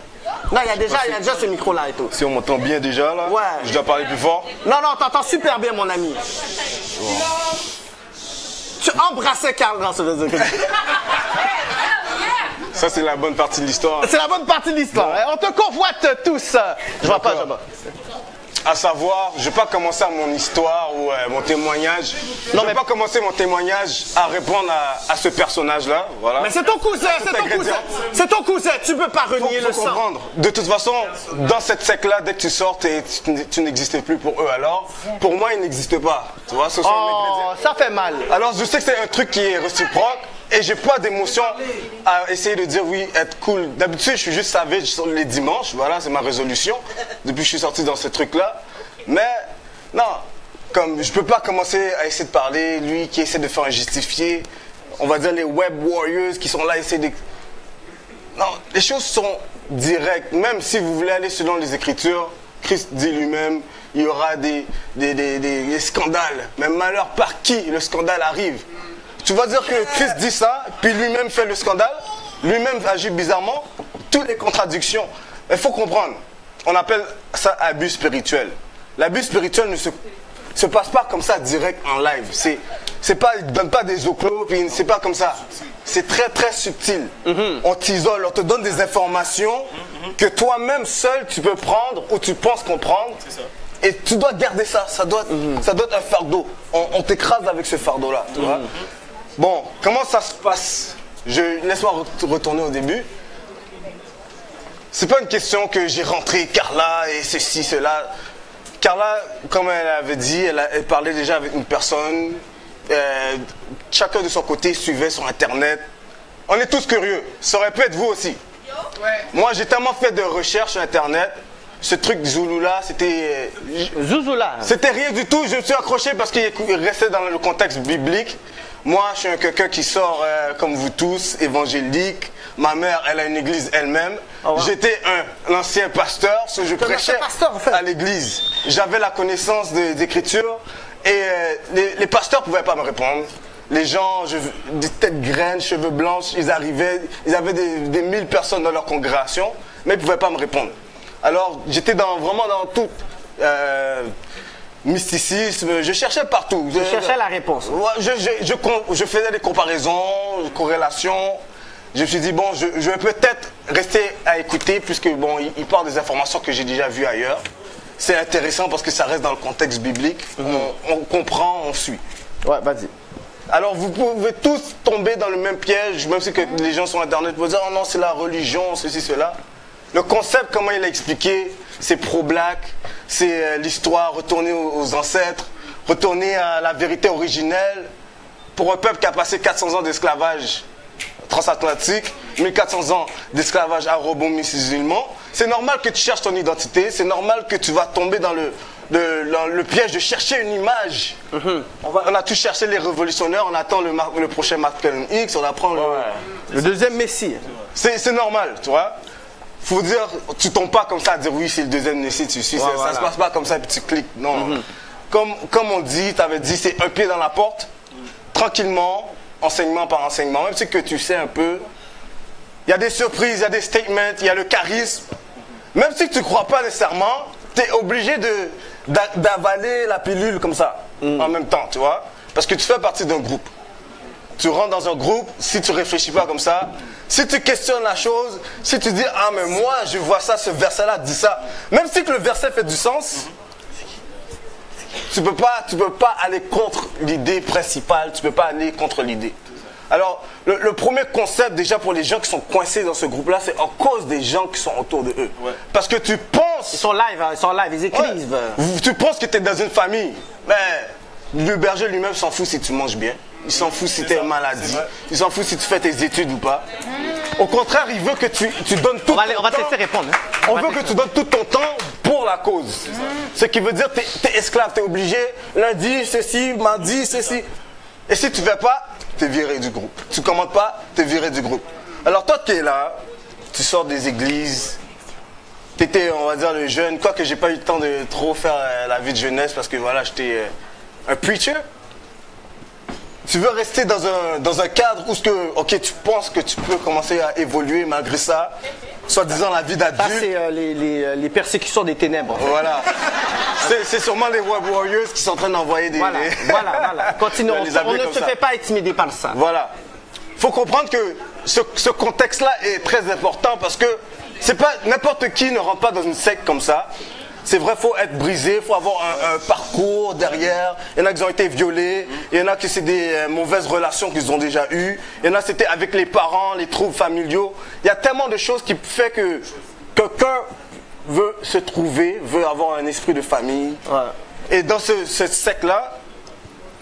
Non, il y a déjà ce micro-là et tout. Si on m'entend bien déjà, là, je dois parler plus fort. Non, t'entends super bien, mon ami. Wow. Tu embrassais Carl dans ce vidéo. Ça, c'est la bonne partie de l'histoire. C'est la bonne partie de l'histoire. Hein. On te convoite tous. Je vois pas. À savoir, je ne vais pas commencer mon histoire ou mon témoignage. Je ne vais pas commencer mon témoignage à répondre à ce personnage-là. Voilà. Mais c'est ton cousin, c'est ton cousin. Tu ne peux pas renier le sang. Comprendre. De toute façon, dans cette secte-là, dès que tu sortes, tu n'existais plus pour eux. Alors, pour moi, ils n'existent pas. Tu vois, ce sont ça fait mal. Alors, je sais que c'est un truc qui est réciproque. Et j'ai pas d'émotion à essayer de dire oui, être cool. D'habitude, je suis juste savage sur les dimanches. Voilà, c'est ma résolution. Depuis que je suis sorti dans ce truc-là. Mais, non, comme je peux pas commencer à essayer de parler, lui qui essaie de faire un justifié. On va dire les web warriors qui sont là, essayer de... Non, les choses sont directes. Même si vous voulez aller selon les Écritures, Christ dit lui-même, il y aura des scandales. Mais malheur par qui le scandale arrive? Tu vas dire que Christ dit ça, puis lui-même fait le scandale, lui-même agit bizarrement, toutes les contradictions. Il faut comprendre, on appelle ça abus spirituel. L'abus spirituel ne se passe pas comme ça direct en live. Il ne donne pas des oclos, puis c'est pas comme ça. C'est très très subtil. On t'isole, on te donne des informations que toi-même seul tu peux prendre ou tu penses comprendre. Et tu dois garder ça, ça doit être un fardeau. On t'écrase avec ce fardeau-là, tu vois. Bon, comment ça se passe? Laisse-moi retourner au début. c'est pas une question que j'ai rentré Carla et ceci, cela. Carla, comme elle avait dit, elle parlait déjà avec une personne. Chacun de son côté suivait sur Internet. On est tous curieux. Ça aurait pu être vous aussi. Moi, j'ai tellement fait de recherches sur Internet. Ce truc Zouloula, c'était... Zouzoula. C'était rien du tout. Je me suis accroché parce qu'il restait dans le contexte biblique. Moi, je suis quelqu'un qui sort, comme vous tous, évangélique. Ma mère, elle a une église elle-même. Oh, wow. J'étais un ancien pasteur, je prêchais pasteur, en fait. À l'église. J'avais la connaissance d'écriture et les pasteurs ne pouvaient pas me répondre. Les gens, des têtes graines, cheveux blancs, ils arrivaient, ils avaient des 1000 personnes dans leur congrégation, mais ils ne pouvaient pas me répondre. Alors, j'étais vraiment dans tout mysticisme, je cherchais partout. Je cherchais la réponse. Je faisais des comparaisons, des corrélations. Je me suis dit, bon, je vais peut-être rester à écouter, puisque bon, il parle des informations que j'ai déjà vues ailleurs. C'est intéressant parce que ça reste dans le contexte biblique. On comprend, on suit. Ouais, vas-y. Alors, vous pouvez tous tomber dans le même piège, même si que les gens sur Internet vont dire, oh non, c'est la religion, ceci, cela. Le concept, comment il a expliqué, c'est pro-black, c'est l'histoire, retourner aux ancêtres, retourner à la vérité originelle. Pour un peuple qui a passé 400 ans d'esclavage transatlantique, 1400 ans d'esclavage arabo-musulman, c'est normal que tu cherches ton identité, c'est normal que tu vas tomber dans le piège de chercher une image. On a tous cherché les révolutionnaires, on attend le prochain Malcolm X, on apprend le deuxième Messie. C'est normal, tu vois. Faut dire, tu tombes pas comme ça à dire oui, c'est le deuxième Messie, tu suis, ça se passe pas comme ça et puis tu cliques. Non. Comme on dit, tu avais dit, c'est un pied dans la porte, tranquillement, enseignement par enseignement, même si que tu sais un peu, il y a des surprises, il y a des statements, il y a le charisme. Même si tu ne crois pas nécessairement, tu es obligé d'avaler la pilule comme ça, en même temps, tu vois. Parce que tu fais partie d'un groupe. Tu rentres dans un groupe, si tu ne réfléchis pas comme ça, si tu questionnes la chose, si tu dis, ah mais moi je vois ça, ce verset-là dit ça, même si que le verset fait du sens, tu peux pas aller contre l'idée principale, tu ne peux pas aller contre l'idée. Alors, le premier concept déjà pour les gens qui sont coincés dans ce groupe-là, c'est en cause des gens qui sont autour de eux. Parce que tu penses... Ils sont live, ils écrivent. Tu penses que tu es dans une famille, mais le berger lui-même s'en fout si tu manges bien. Il s'en fout si tu es maladie. Il s'en fout si tu fais tes études ou pas. Au contraire, il veut que tu donnes tout ton temps. On va te laisser répondre. On veut que tu donnes tout ton temps pour la cause. Ce qui veut dire que tu es esclave, tu es obligé. Lundi, ceci, mardi, ceci. Et si tu ne fais pas, tu es viré du groupe. Tu ne commandes pas, tu es viré du groupe. Alors toi qui es là, tu sors des églises. Tu étais, on va dire, le jeune. Quoique j'ai pas eu le temps de trop faire la vie de jeunesse parce que voilà, j'étais un preacher. Tu veux rester dans un cadre où tu penses que tu peux commencer à évoluer malgré ça, soi-disant la vie d'adulte. Ça, c'est les persécutions des ténèbres. Voilà. C'est sûrement les web warriors qui sont en train d'envoyer des... Voilà. Continuons. On ne se fait pas intimider par ça. Voilà. Il faut comprendre que ce contexte-là est très important parce que c'est pas n'importe qui ne rentre pas dans une secte comme ça. C'est vrai, il faut être brisé, il faut avoir un parcours derrière. Il y en a qui ont été violés, il y en a qui c'est des mauvaises relations qu'ils ont déjà eues. Il y en a c'était avec les parents, les troubles familiaux. Il y a tellement de choses qui font que quelqu'un veut se trouver, veut avoir un esprit de famille. Et dans ce secte-là,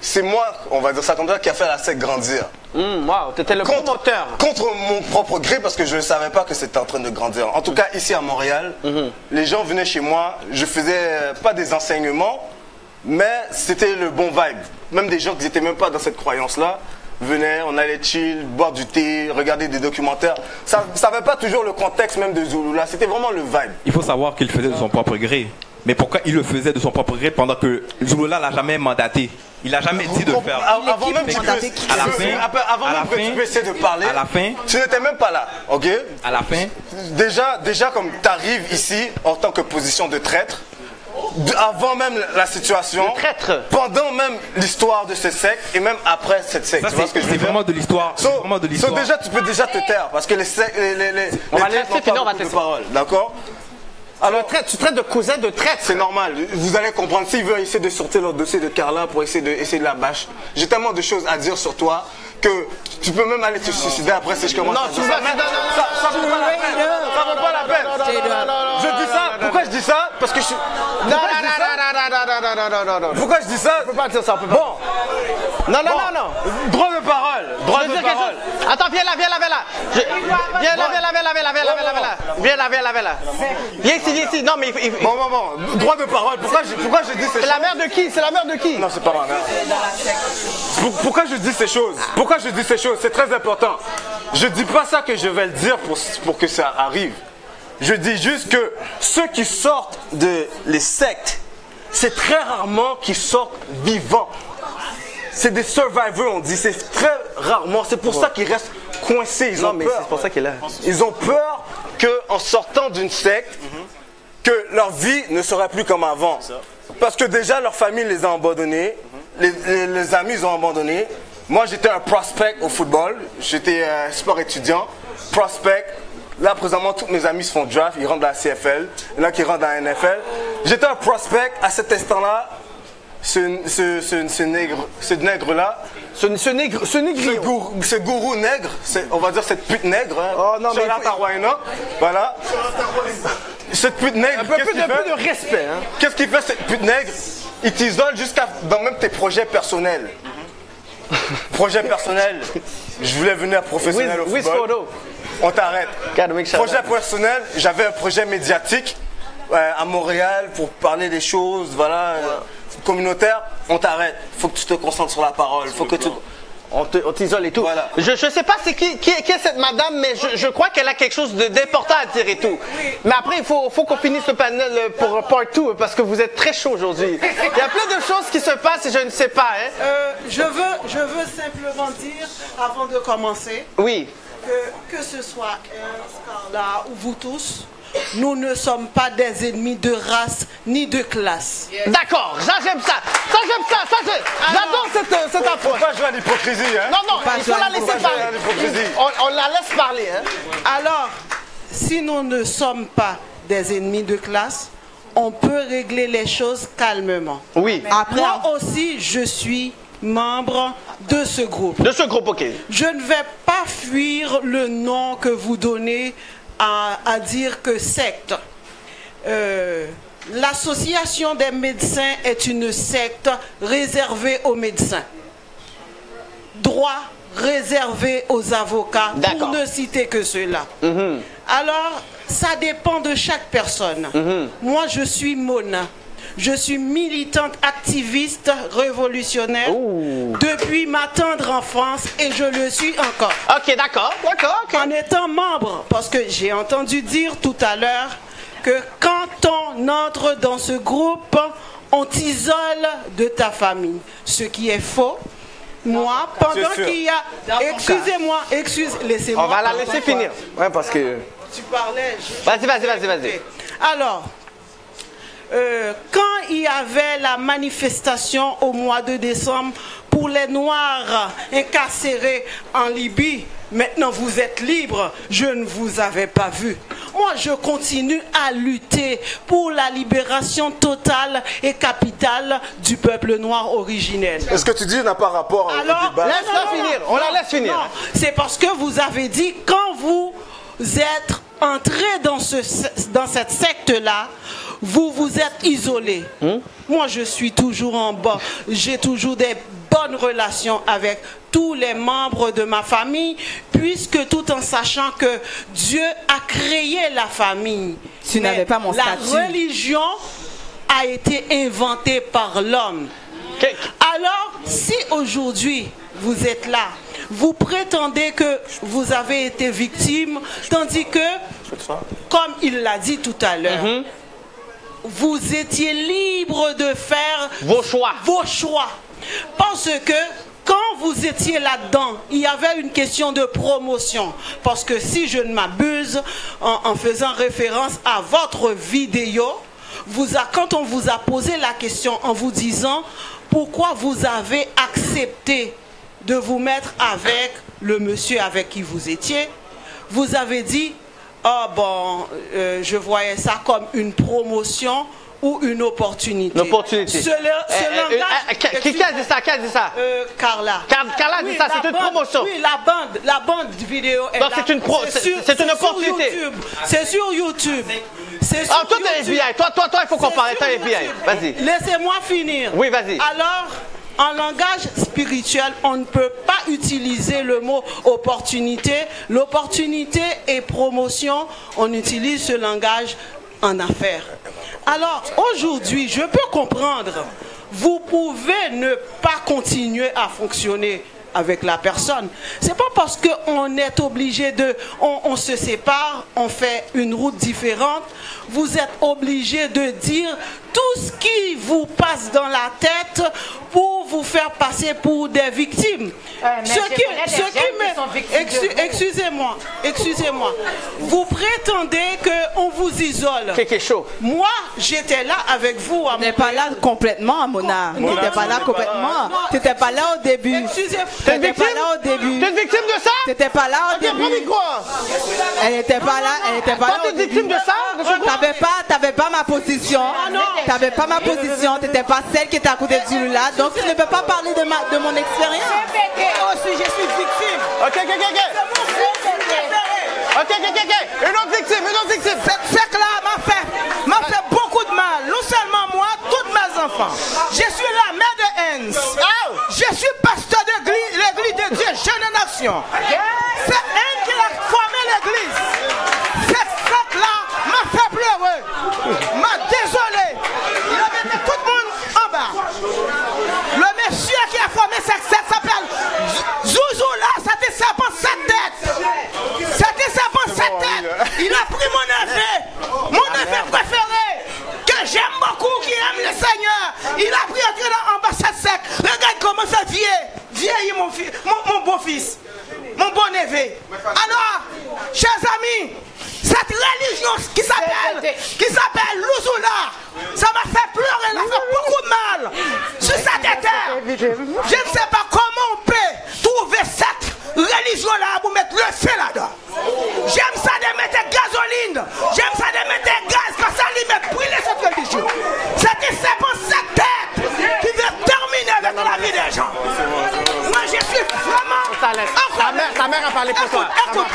c'est moi, on va dire ça comme ça, qui a fait la secte grandir. Wow, t'étais le promoteur. Contre mon propre gré, parce que je ne savais pas que c'était en train de grandir. En tout cas, ici à Montréal, les gens venaient chez moi, je faisais pas des enseignements, mais c'était le bon vibe. Même des gens qui n'étaient même pas dans cette croyance-là venaient, on allait chill, boire du thé, regarder des documentaires. Ça n'avait pas toujours le contexte même de Zouloula, c'était vraiment le vibe. Il faut savoir qu'il faisait de son propre gré. Mais pourquoi il le faisait de son propre gré pendant que Zouloula l'a jamais mandaté? Il n'a jamais dit de le faire. Avant même que tu peux essayer de parler, à la fin, tu n'étais même pas là, ok? À la fin, déjà comme tu arrives ici en tant que position de traître, avant même la situation, pendant même l'histoire de cette secte et même après cette secte. C'est vraiment de l'histoire. Déjà, tu peux déjà te taire parce que les sectes, on va laisser finir, on va te laisser parole, d'accord? Alors, tu traites de cousin de traite. C'est normal. Vous allez comprendre. S'ils veulent essayer de sortir leur dossier de Carla pour essayer de la bâche, j'ai tellement de choses à dire sur toi que tu peux même aller te suicider après si je commence à dire ça. Ça vaut pas la peine. Ça vaut pas la peine. Je dis ça. Pourquoi je dis ça? Parce que je suis... Pourquoi je dis ça? On peut pas dire ça, on peut pas. Bon. Non. Droit de parole. Droit de parole. Attends, viens là. Viens là. Viens ici. Non, mais il... Bon. Droit de parole. Pourquoi je dis ces choses? C'est la mère de qui? C'est la mère de qui? Non, c'est pas ma mère. Pourquoi je dis ces choses? Pourquoi je dis ces choses? C'est très important. Je dis pas ça que je vais le dire pour que ça arrive. Je dis juste que ceux qui sortent de les sectes, c'est très rarement qu'ils sortent vivants. C'est des survivors, on dit. C'est très rarement. C'est pour ça qu'ils restent coincés. Ils ont peur. C'est pour ça qu'il est là. Ils ont peur qu'en sortant d'une secte, que leur vie ne sera plus comme avant. Parce que déjà, leur famille les a abandonnés. Les amis, ils ont abandonné. Moi, j'étais un prospect au football. J'étais sport étudiant. Prospect. Là, présentement, tous mes amis se font draft. Ils rentrent dans la CFL. Il y en a qui rentrent dans la NFL. J'étais un prospect à cet instant-là. Ce nègre-là. Ce gourou nègre. On va dire cette pute nègre. Hein. Oh non, mais... Voilà. Cette pute nègre. Un peu de respect. Hein. Qu'est-ce qu'il fait, cette pute nègre? Il t'isole jusqu'à dans même tes projets personnels. Projet personnel, je voulais venir professionnel au football. On t'arrête. Projet personnel, j'avais un projet médiatique à Montréal pour parler des choses, voilà, communautaires. On t'arrête. Faut que tu te concentres sur la parole. Faut que tu... On t'isole et tout. Voilà. Je sais pas c'est qui est cette madame, mais je crois qu'elle a quelque chose d'important à dire et tout. Mais après, il faut qu'on finisse le panel pour part 2 parce que vous êtes très chaud aujourd'hui. Il y a plein de choses qui se passent et je ne sais pas. Hein. Je veux simplement dire, avant de commencer, oui, que ce soit Scarla ou vous tous, nous ne sommes pas des ennemis de race ni de classe. D'accord, ça j'aime ça. J'adore cette approche. Faut pas jouer à l'hypocrisie, hein? Non, il faut la laisser parler. On la laisse parler, hein? Alors, si nous ne sommes pas des ennemis de classe, on peut régler les choses calmement. Oui. Moi aussi, je suis membre de ce groupe. De ce groupe, ok. Je ne vais pas fuir le nom que vous donnez à dire que secte. L'association des médecins est une secte réservée aux médecins. Droit réservé aux avocats, pour ne citer que ceux-là. Alors, ça dépend de chaque personne. Moi, je suis Mona. Je suis militante activiste révolutionnaire depuis ma tendre enfance et je le suis encore. Ok, d'accord. En étant membre, parce que j'ai entendu dire tout à l'heure que quand on entre dans ce groupe, on t'isole de ta famille. Ce qui est faux. Moi, pendant qu'il y a... Excusez-moi, laissez-moi. On va la laisser finir. Ouais, parce que... Tu parlais... Vas-y. Alors... quand il y avait la manifestation au mois de décembre pour les Noirs incarcérés en Libye, maintenant vous êtes libres, je ne vous avais pas vu. Moi, je continue à lutter pour la libération totale et capitale du peuple noir originel. Est-ce que tu dis n'a pas rapport au débat? Laisse-la finir, on la laisse finir. Non, c'est parce que vous avez dit, quand vous êtes entré dans cette secte-là, vous vous êtes isolé. Moi, je suis toujours en bas. J'ai toujours des bonnes relations avec tous les membres de ma famille, puisque tout en sachant que Dieu a créé la famille. Tu n'avais pas mon statut. La religion a été inventée par l'homme. Alors, si aujourd'hui vous êtes là, vous prétendez que vous avez été victime, tandis que, comme il l'a dit tout à l'heure, vous étiez libre de faire vos choix. Parce que quand vous étiez là-dedans, il y avait une question de promotion. Parce que si je ne m'abuse, en faisant référence à votre vidéo, quand on vous a posé la question en vous disant pourquoi vous avez accepté de vous mettre avec le monsieur avec qui vous étiez, vous avez dit, oh bon, je voyais ça comme une promotion ou une opportunité. Une opportunité. Ce langage... Qui a dit ça? Qui a dit ça? Carla. Carla a dit ça, c'est une promotion. Oui, la bande vidéo est donc c'est une opportunité. C'est sur YouTube. Ah, toi t'es FBI. Toi, il faut comparer. Toi, FBI. Vas-y. Laissez-moi finir. Oui, vas-y. Alors... En langage spirituel, on ne peut pas utiliser le mot opportunité. L'opportunité et promotion, on utilise ce langage en affaires. Alors, aujourd'hui, je peux comprendre, vous pouvez ne pas continuer à fonctionner avec la personne. C'est pas parce qu'on est obligé de... On se sépare, on fait une route différente. Vous êtes obligé de dire tout ce qui vous passe dans la tête pour vous faire passer pour des victimes. Excusez-moi, vous prétendez qu'on vous isole. Quelque chose. Moi, j'étais là avec vous. Tu n'étais pas là complètement, Mona. Tu n'étais pas là complètement. Tu n'étais pas là au début. Tu n'étais pas là au début. Tu es victime de ça? Tu n'étais pas là au début. Elle n'était pas là. Elle n'était pas là au début. Victime de ça? T'avais pas ma position. T'avais pas ma position. T'étais pas celle qui était à côté de Zulula. Donc tu ne peux pas parler de mon expérience. Aussi, je suis victime. Ok. Une autre victime. Cette secte-là m'a fait beaucoup de mal. Non seulement moi, tous mes enfants. Je suis la mère de Hens. Je suis pasteur de l'église de Dieu, Jeune en Action. C'est Hens qui a formé l'église. Cette secte-là m'a fait pleurer. M'a désolé. Il a mis tout le monde en bas. Le monsieur qui a formé cette secte s'appelle Zouzoula. C'était serpent sa tête. Il a pris mon neveu préféré, que j'aime beaucoup, qui aime le Seigneur. Il a pris entrer dans l'ambassade sec. Regarde comment ça vieillit mon beau-fils, mon beau neveu. Alors, chers amis, cette religion qui s'appelle Louzoula, ça m'a fait pleurer, ça fait beaucoup de mal sur cette terre. Je ne sais pas comment on peut trouver cette religion-là pour mettre le feu là-dedans. J'aime ça de mettre gasoline, j'aime ça de mettre gaz, parce que ça lui met brûler cette religion. C'est cette tête qui veut terminer avec la vie des gens. Moi je suis vraiment... Ta mère a parlé pour toi. Écoute.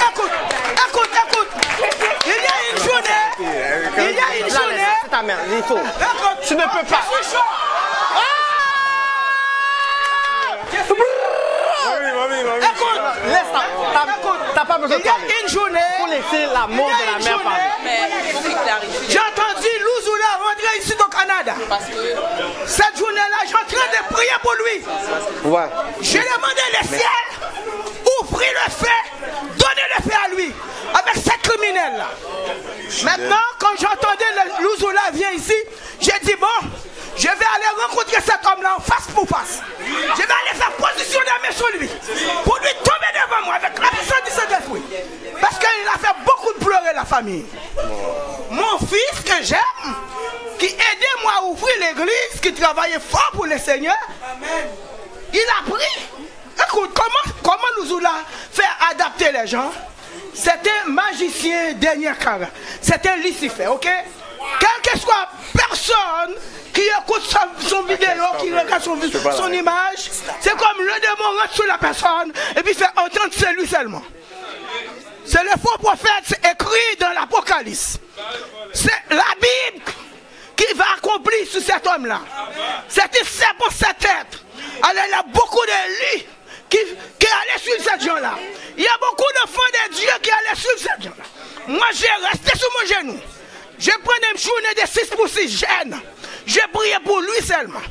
Il y a une journée. C'est ta mère, il faut. Tu ne peux pas. Écoute, t'as pas besoin de parler. Il y a une journée. Pour laisser la mort de la mère parler. J'ai entendu Louzoula rentrer ici au Canada. Cette journée-là, j'ai en train de prier pour lui. Ouais. J'ai demandé le ciel, ouvrir le feu, donner le feu à lui, avec cette criminelle-là. Maintenant, quand j'entendais Louzoula vient ici, j'ai dit bon, je vais aller rencontrer cet homme-là en face pour face. Je vais aller faire position de main sur lui. Pour lui tomber devant moi avec la puissance du Saint-Esprit. Parce qu'il a fait beaucoup de pleurer la famille. Mon fils que j'aime, qui aidait moi à ouvrir l'église, qui travaillait fort pour le Seigneur, il a pris. Écoute, comment Louzoula fait adapter les gens? C'était un magicien dernière carrière. C'était Lucifer, ok? Quelle que soit personne qui écoute son vidéo, qui regarde son image, c'est comme le démon rentre sur la personne et puis fait entendre c'est lui seulement. C'est le faux prophète, c'est écrit dans l'Apocalypse. C'est la Bible qui va accomplir sur cet homme-là. C'était serpent sa tête. Alors il y a beaucoup de lits qui allaient suivre cette gens-là. Il y a beaucoup d'enfants de Dieu qui allaient suivre cette gens-là. Moi j'ai resté sur mon genou. Je prenais une journée de 6 pour 6 jeunes. Je priais pour lui seulement.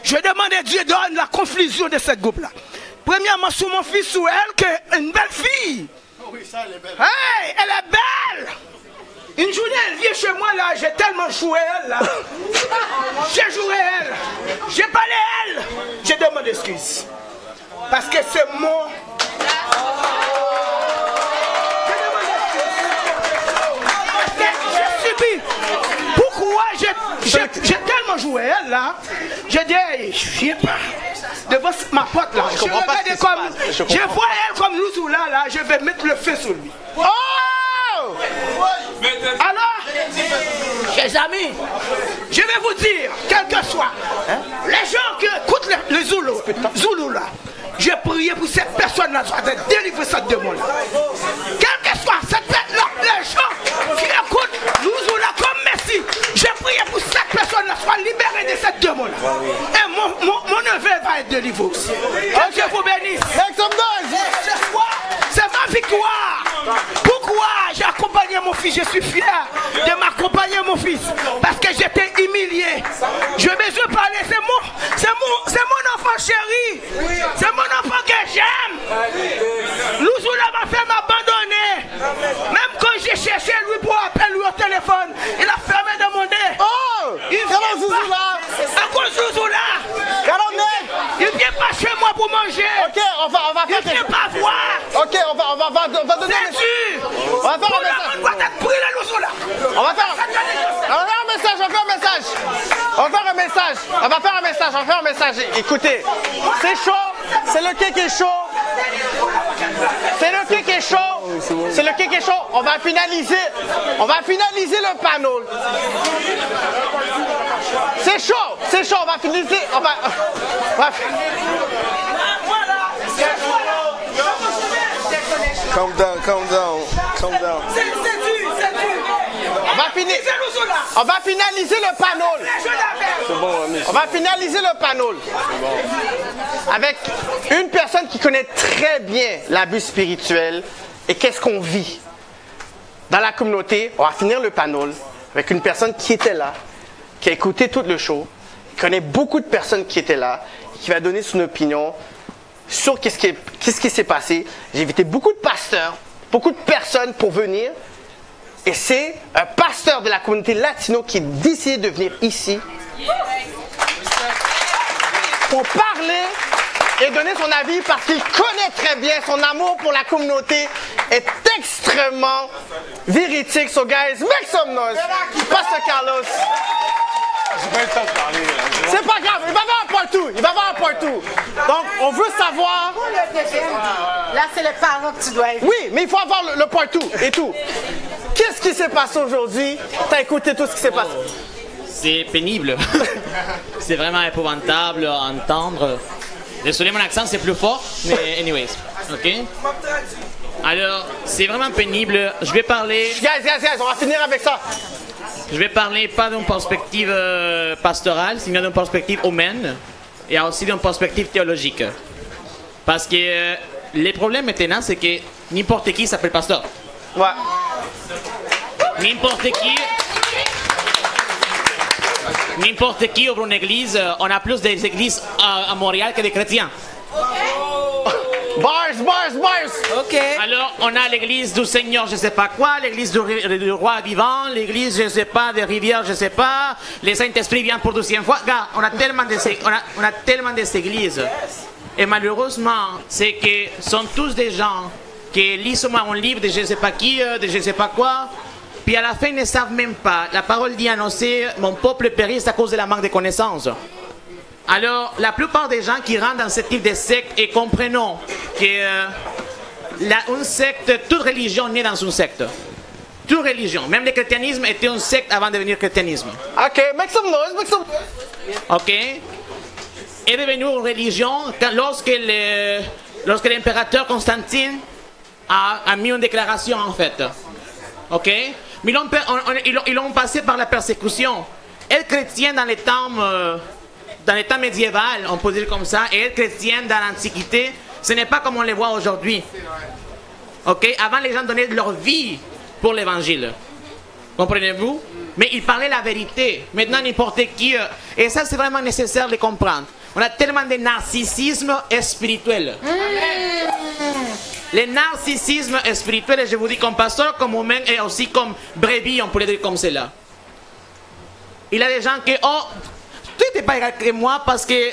Je demandais à Dieu donne la confusion de ce groupe-là. Premièrement, sur mon fils, sur elle, qui est une belle fille. Oui, ça, elle est belle. Hey, elle est belle. Une journée, elle vient chez moi, là, j'ai tellement joué elle, là. J'ai joué elle. J'ai parlé elle. J'ai demandé excuse. Parce que c'est mon... Pourquoi j'ai tellement joué elle là? J'ai dit, hey, je viens pas devant ma pote là. Je regardais comme, je vois elle comme Louzoula là, je vais mettre le feu sur lui. Oh! Alors, chers amis, je vais vous dire, quel que soit, les gens qui écoutent les Zoulous là, j'ai prié pour cette personne-là, soit de délivrer cette démon-là. Quel que soit cette personne-là, les gens qui écoutent Zoulou là comme Messi, j'ai prié pour cette personne-là, soit libérée de cette démon-là. Et mon neveu va être délivré aussi. Que Dieu vous bénisse. C'est ma victoire. Pourquoi j'ai accompagné mon fils? Je suis fier de m'accompagner mon fils. Parce que j'étais humilié. Je me suis parlé, c'est mon enfant chéri. C'est mon enfant que j'aime. Louzoula m'a fait m'abandonner. Même quand j'ai cherché lui pour appeler lui au téléphone, il a fermé de mon nez. Oh! Il vient pas. À cause de Louzoula. Il vient pas chez moi pour manger. Ok, on va faire. Il vient pas voir. Ok, on va donner un message. On va faire un message. On va faire un message. Écoutez, c'est chaud. C'est le kick est chaud. C'est le kick est chaud. On va finaliser le panel. C'est chaud. On va finaliser. Calm down. On va finaliser le panel. C'est bon, ami. On va finaliser le panel avec une personne qui connaît très bien l'abus spirituel et qu'est-ce qu'on vit dans la communauté. On va finir le panel avec une personne qui était là, qui a écouté tout le show, qui connaît beaucoup de personnes qui étaient là, qui va donner son opinion sur qu'est-ce qui s'est passé. J'ai invité beaucoup de pasteurs, beaucoup de personnes pour venir. Et c'est un pasteur de la communauté latino qui a décidé de venir ici pour parler et donner son avis parce qu'il connaît très bien son amour pour la communauté est extrêmement véridique. So guys, make some noise. Pasteur Carlos. J'ai pas eu le temps de parler. C'est pas grave, il va avoir un partout. Donc, on veut savoir... Là, c'est les parents que tu dois éviter. Oui, mais il faut avoir le partout et tout. Qu'est-ce qui s'est passé aujourd'hui? T'as écouté tout ce qui s'est passé? C'est pénible. C'est vraiment épouvantable à entendre. Désolé, mon accent, c'est plus fort, mais anyways, ok? Alors, c'est vraiment pénible. Je vais parler... Guys, on va finir avec ça. Je vais parler pas d'une perspective pastorale, sinon d'une perspective humaine et aussi d'une perspective théologique. Parce que les problèmes maintenant, c'est que n'importe qui s'appelle pasteur. Ouais. N'importe qui ouvre une église. On a plus d'églises à Montréal que des chrétiens. Bars. Ok. Alors, on a l'église du Seigneur, je sais pas quoi, l'église du roi vivant, l'église, je sais pas, des rivières, je sais pas, le Saint-Esprit vient pour 12e fois. Regarde, on a tellement des églises. Et malheureusement, c'est que sont tous des gens qui lisent un livre de je sais pas qui, de je sais pas quoi, puis à la fin, ils ne savent même pas. La parole dit annoncer, mon peuple périsse à cause de la manque de connaissances. Alors, la plupart des gens qui rentrent dans ce type de secte, et comprenons que une secte, toute religion naît dans une secte. Toute religion, même le christianisme était une secte avant de devenir christianisme. Ok, make some noise. Ok. Est devenu une religion lorsque l'impérateur Constantine a mis une déclaration en fait. Ok. Mais ils l'ont passé par la persécution. Être chrétien dans les temps médiéval, on peut dire comme ça, et être chrétien dans l'Antiquité, ce n'est pas comme on les voit aujourd'hui. Ok? Avant, les gens donnaient leur vie pour l'évangile. Comprenez-vous? Mais ils parlaient la vérité. Maintenant, n'importe qui... et ça, c'est vraiment nécessaire de comprendre. On a tellement de narcissisme spirituel. Le narcissisme spirituel, et je vous dis comme pasteur, comme humain, et aussi comme brebis, on pourrait dire comme cela. Il y a des gens qui... Oh, tu n'es pas égal que moi parce que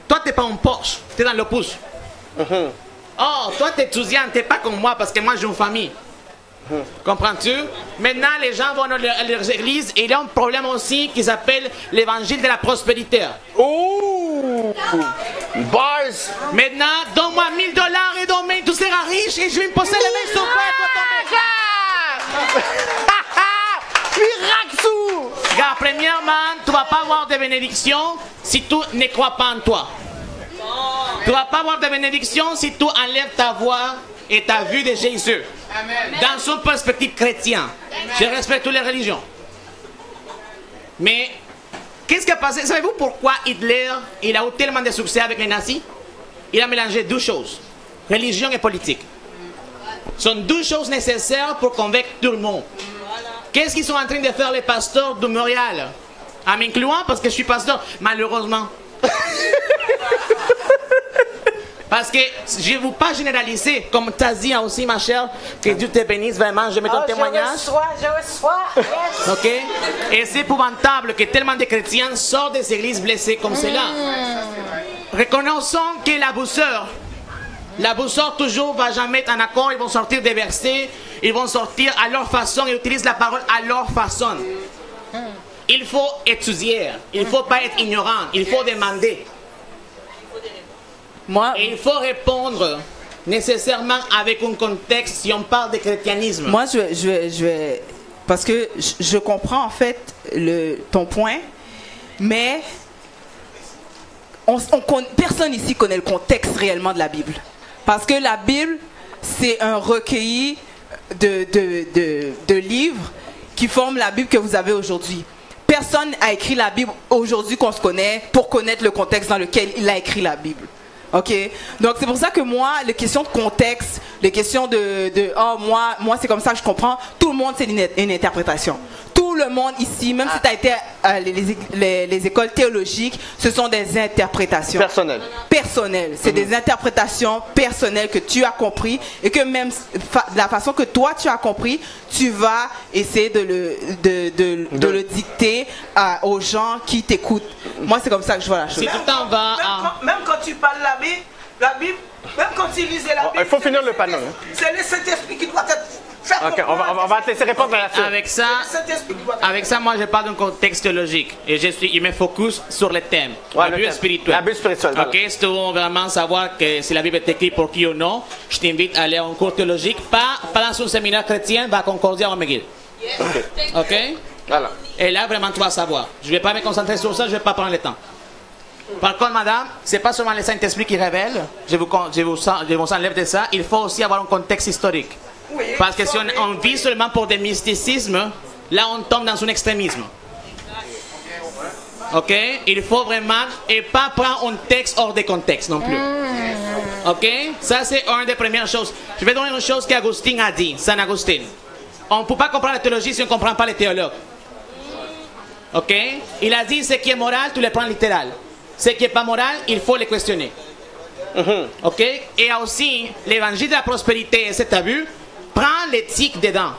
toi, tu n'es pas un Porsche, tu es dans le pouce. Oh, toi, tu es étudiant, tu n'es pas comme moi parce que moi, j'ai une famille. Comprends-tu? Maintenant, les gens vont dans leurs églises et il y a un problème aussi qui s'appelle l'évangile de la prospérité. Oh! Bars! Maintenant, donne-moi $1000 et demain, tu seras riche et je vais me poser les mains sur toi. Piraxou! Gars, premièrement, tu vas pas avoir de bénédiction si tu ne crois pas en toi. Tu vas pas avoir de bénédiction si tu enlèves ta voix et ta vue de Jésus. Dans son perspective chrétienne. Je respecte toutes les religions. Mais, qu'est-ce qui a passé? Savez-vous pourquoi Hitler, il a eu tellement de succès avec les nazis? Il a mélangé deux choses. Religion et politique. Ce sont deux choses nécessaires pour convaincre tout le monde. Qu'est-ce qu'ils sont en train de faire les pasteurs de Montréal? En m'incluant parce que je suis pasteur, malheureusement. Parce que je ne veux pas généraliser, comme tu as dit aussi, ma chère, que Dieu te bénisse vraiment, je mets ton témoignage. Je reçois, yes. Ok? Et c'est épouvantable que tellement de chrétiens sortent des églises blessées comme cela. Reconnaissons que l'abuseur toujours va jamais être en accord, ils vont sortir des versets, ils vont sortir à leur façon, ils utilisent la parole à leur façon. Il faut étudier, il ne faut pas être ignorant, il faut demander. Et il faut répondre nécessairement avec un contexte si on parle de christianisme. Moi, je vais parce que je comprends en fait ton point, mais personne ici connaît le contexte réellement de la Bible. Parce que la Bible, c'est un recueilli de livres qui forment la Bible que vous avez aujourd'hui. Personne n'a écrit la Bible aujourd'hui qu'on se connaît pour connaître le contexte dans lequel il a écrit la Bible. Ok, donc c'est pour ça que moi, les questions de contexte, les questions oh moi c'est comme ça que je comprends, tout le monde c'est une interprétation. Tout le monde ici, même si tu as été à les écoles théologiques, ce sont des interprétations. Personnelles. C'est des interprétations personnelles que tu as compris et que même de la façon que toi tu as compris, tu vas essayer de le dicter aux gens qui t'écoutent. Moi c'est comme ça que je vois la chose. Si tu t'en vas même quand tu parles la Bible, même quand tu lisais la Bible, il faut finir le panneau. C'est le Saint-Esprit qui doit être fait. Ok, on va te laisser répondre à la suite. Avec ça, moi je parle d'un contexte théologique et je me focus sur le thème, la Bible spirituelle. La Bible spirituelle. Ok, si tu veux vraiment savoir que si la Bible est écrite pour qui ou non, je t'invite à aller à un cours théologique, pas dans un séminaire chrétien, va à Concordia ou à McGill. Ok? Voilà. Et là, vraiment, tu vas savoir. Je ne vais pas me concentrer sur ça, je ne vais pas prendre le temps. Par contre, madame, ce n'est pas seulement le Saint-Esprit qui révèle, je vous enlève de ça, il faut aussi avoir un contexte historique. Parce que si on vit seulement pour des mysticismes, là on tombe dans un extrémisme. Ok? Il faut vraiment, et pas prendre un texte hors de contexte non plus. Ok? Ça c'est une des premières choses. Je vais donner une chose qu'Augustin a dit, Saint Augustin. On ne peut pas comprendre la théologie si on ne comprend pas les théologues. Ok? Il a dit ce qui est moral, tu le prends littéral. Ce qui n'est pas moral, il faut le questionner. Ok? Et aussi, l'évangile de la prospérité, c'est à vu, prends l'éthique dedans.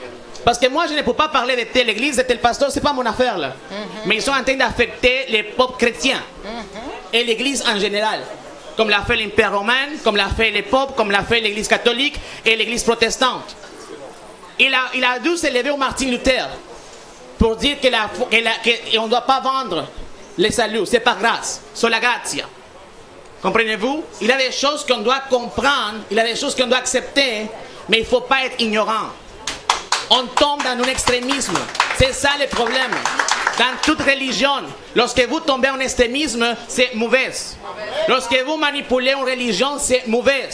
Parce que moi, je ne peux pas parler de telle église, de tel pasteur, c'est pas mon affaire là. Mais ils sont en train d'affecter les peuples chrétiens et l'église en général. Comme l'a fait l'Empire romain, comme l'a fait les popes, comme l'a fait l'église catholique et l'église protestante. Il a dû s'élever au Martin Luther pour dire qu'on ne doit pas vendre le salut, c'est par grâce, sur la grazia. Comprenez-vous? Il y a des choses qu'on doit comprendre, il y a des choses qu'on doit accepter, mais il ne faut pas être ignorant. On tombe dans un extrémisme. C'est ça le problème. Dans toute religion, lorsque vous tombez en extrémisme, c'est mauvais. Lorsque vous manipulez une religion, c'est mauvais.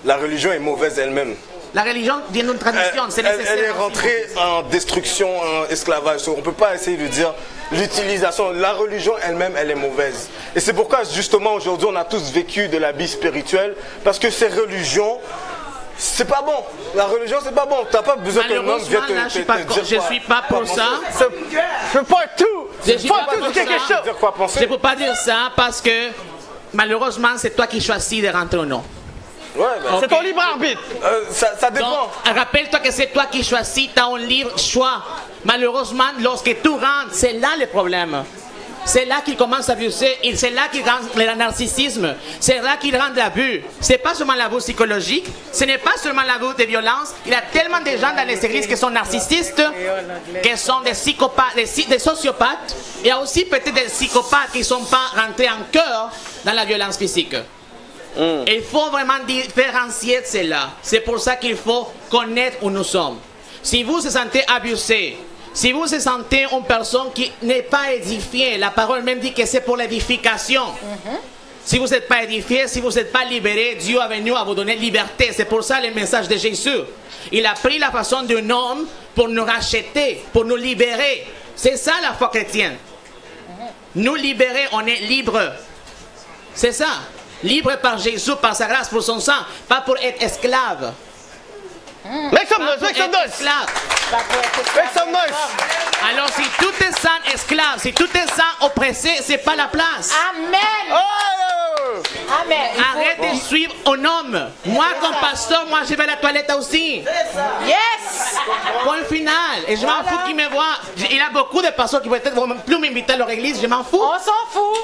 La religion est mauvaise elle-même. La religion vient d'une tradition, c'est nécessaire. Elle est rentrée en destruction, en esclavage. On ne peut pas essayer de dire l'utilisation. La religion elle-même, elle est mauvaise. Et c'est pourquoi justement aujourd'hui, on a tous vécu de la vie spirituelle. Parce que ces religions, c'est pas bon. La religion, c'est pas bon. T'as pas besoin que l'homme vienne te dire je suis pas pour ça. Je peux pas tout. Je ne peux pas dire ça parce que malheureusement, c'est toi qui choisis de rentrer ou non. Ouais, ben, c'est ton libre arbitre. Ça dépend. Donc, rappelle-toi que c'est toi qui choisis, tu as un libre choix. Malheureusement, lorsque tu rentres, c'est là le problème. C'est là qu'il commence à abuser, et c'est là qu'il rend le narcissisme, c'est là qu'il rend l'abus. C'est pas seulement l'abus psychologique, ce n'est pas seulement l'abus de violence. Il y a tellement de gens dans les églises qui sont narcissistes, qui sont des psychopathes, des sociopathes. Il y a aussi peut-être des psychopathes qui ne sont pas rentrés en cœur dans la violence physique. Et il faut vraiment différencier cela. C'est pour ça qu'il faut connaître où nous sommes. Si vous vous sentez abusé, Si vous vous sentez une personne qui n'est pas édifiée, la parole même dit que c'est pour l'édification. Si vous n'êtes pas édifié, si vous n'êtes pas libéré, Dieu est venu à vous donner liberté. C'est pour ça le message de Jésus. Il a pris la façon d'un homme pour nous racheter, pour nous libérer. C'est ça la foi chrétienne. Nous libérer, on est libre. C'est ça. Libre par Jésus, par sa grâce, pour son sang, pas pour être esclave. Make some noise, make some noise. Make some noise. Alors si tout est sans esclave, si tout est sans oppressé, c'est pas la place. Amen. Oh! Amen. Arrête de suivre un homme. Moi, comme pasteur, moi, je vais à la toilette aussi. Yes. Point final. Et je m'en fous qui me voit. Il y a beaucoup de pasteurs qui vont peut-être plus m'inviter à leur église. Je m'en fous. On s'en fout.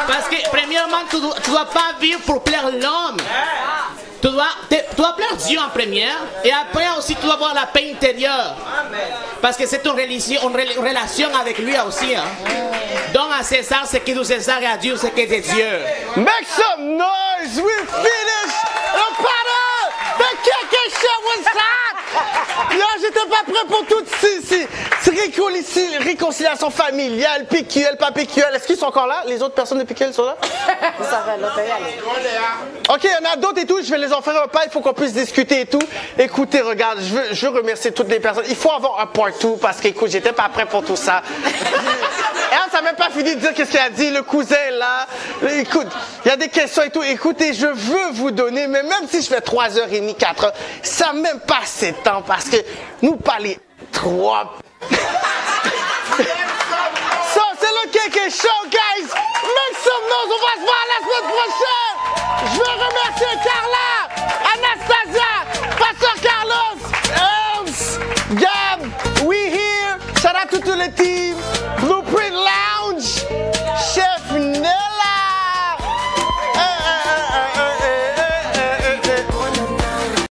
Parce que, premièrement, tu dois pas vivre pour plaire l'homme. Tu dois plaire Dieu en première. Et après aussi, tu dois avoir la paix intérieure. Parce que c'est une relation avec lui aussi. Hein. Donc à César, ce qui est de César, et à Dieu, ce qui est de Dieu. Make some noise. We finished the battle. The KK show was hot. Là, j'étais pas prêt pour toutes ces réconciliations familiales, PQL, pas PQL. Est-ce qu'ils sont encore là? Les autres personnes de PQL sont là? Ça va, là, OK, il y en a d'autres et tout. Je vais les offrir un pas. Il faut qu'on puisse discuter et tout. Écoutez, regarde, je veux remercier toutes les personnes. Il faut avoir un part 2 parce que, écoute, j'étais pas prêt pour tout ça. Et ça n'a même pas fini de dire qu'est-ce qu'il a dit, le cousin là. Écoute, il y a des questions et tout. Écoutez, je veux vous donner, mais même si je fais 3h30, 4h, ça n'a même pas assez de temps parce que nous parler 3. Ça, c'est le KK Show, guys. Make some noise. On va se voir la semaine prochaine. Je veux remercier Carla, Anastasia, Pasteur Carlos.